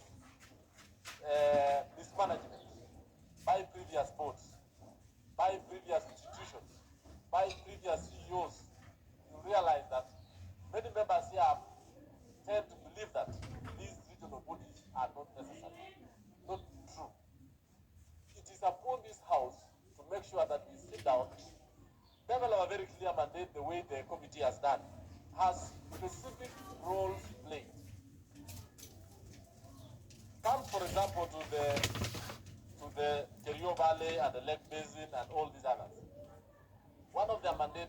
mismanagement by previous boards, by previous institutions, by previous CEOs, you realize that many members here tend to believe that these regional bodies are not necessary. Not true. It is upon this house to make sure that we sit down, develop a very clear mandate the way the committee has done, has specific roles played. Comes, for example, to the Kerio Valley and the Lake Basin and all these others. One of their mandates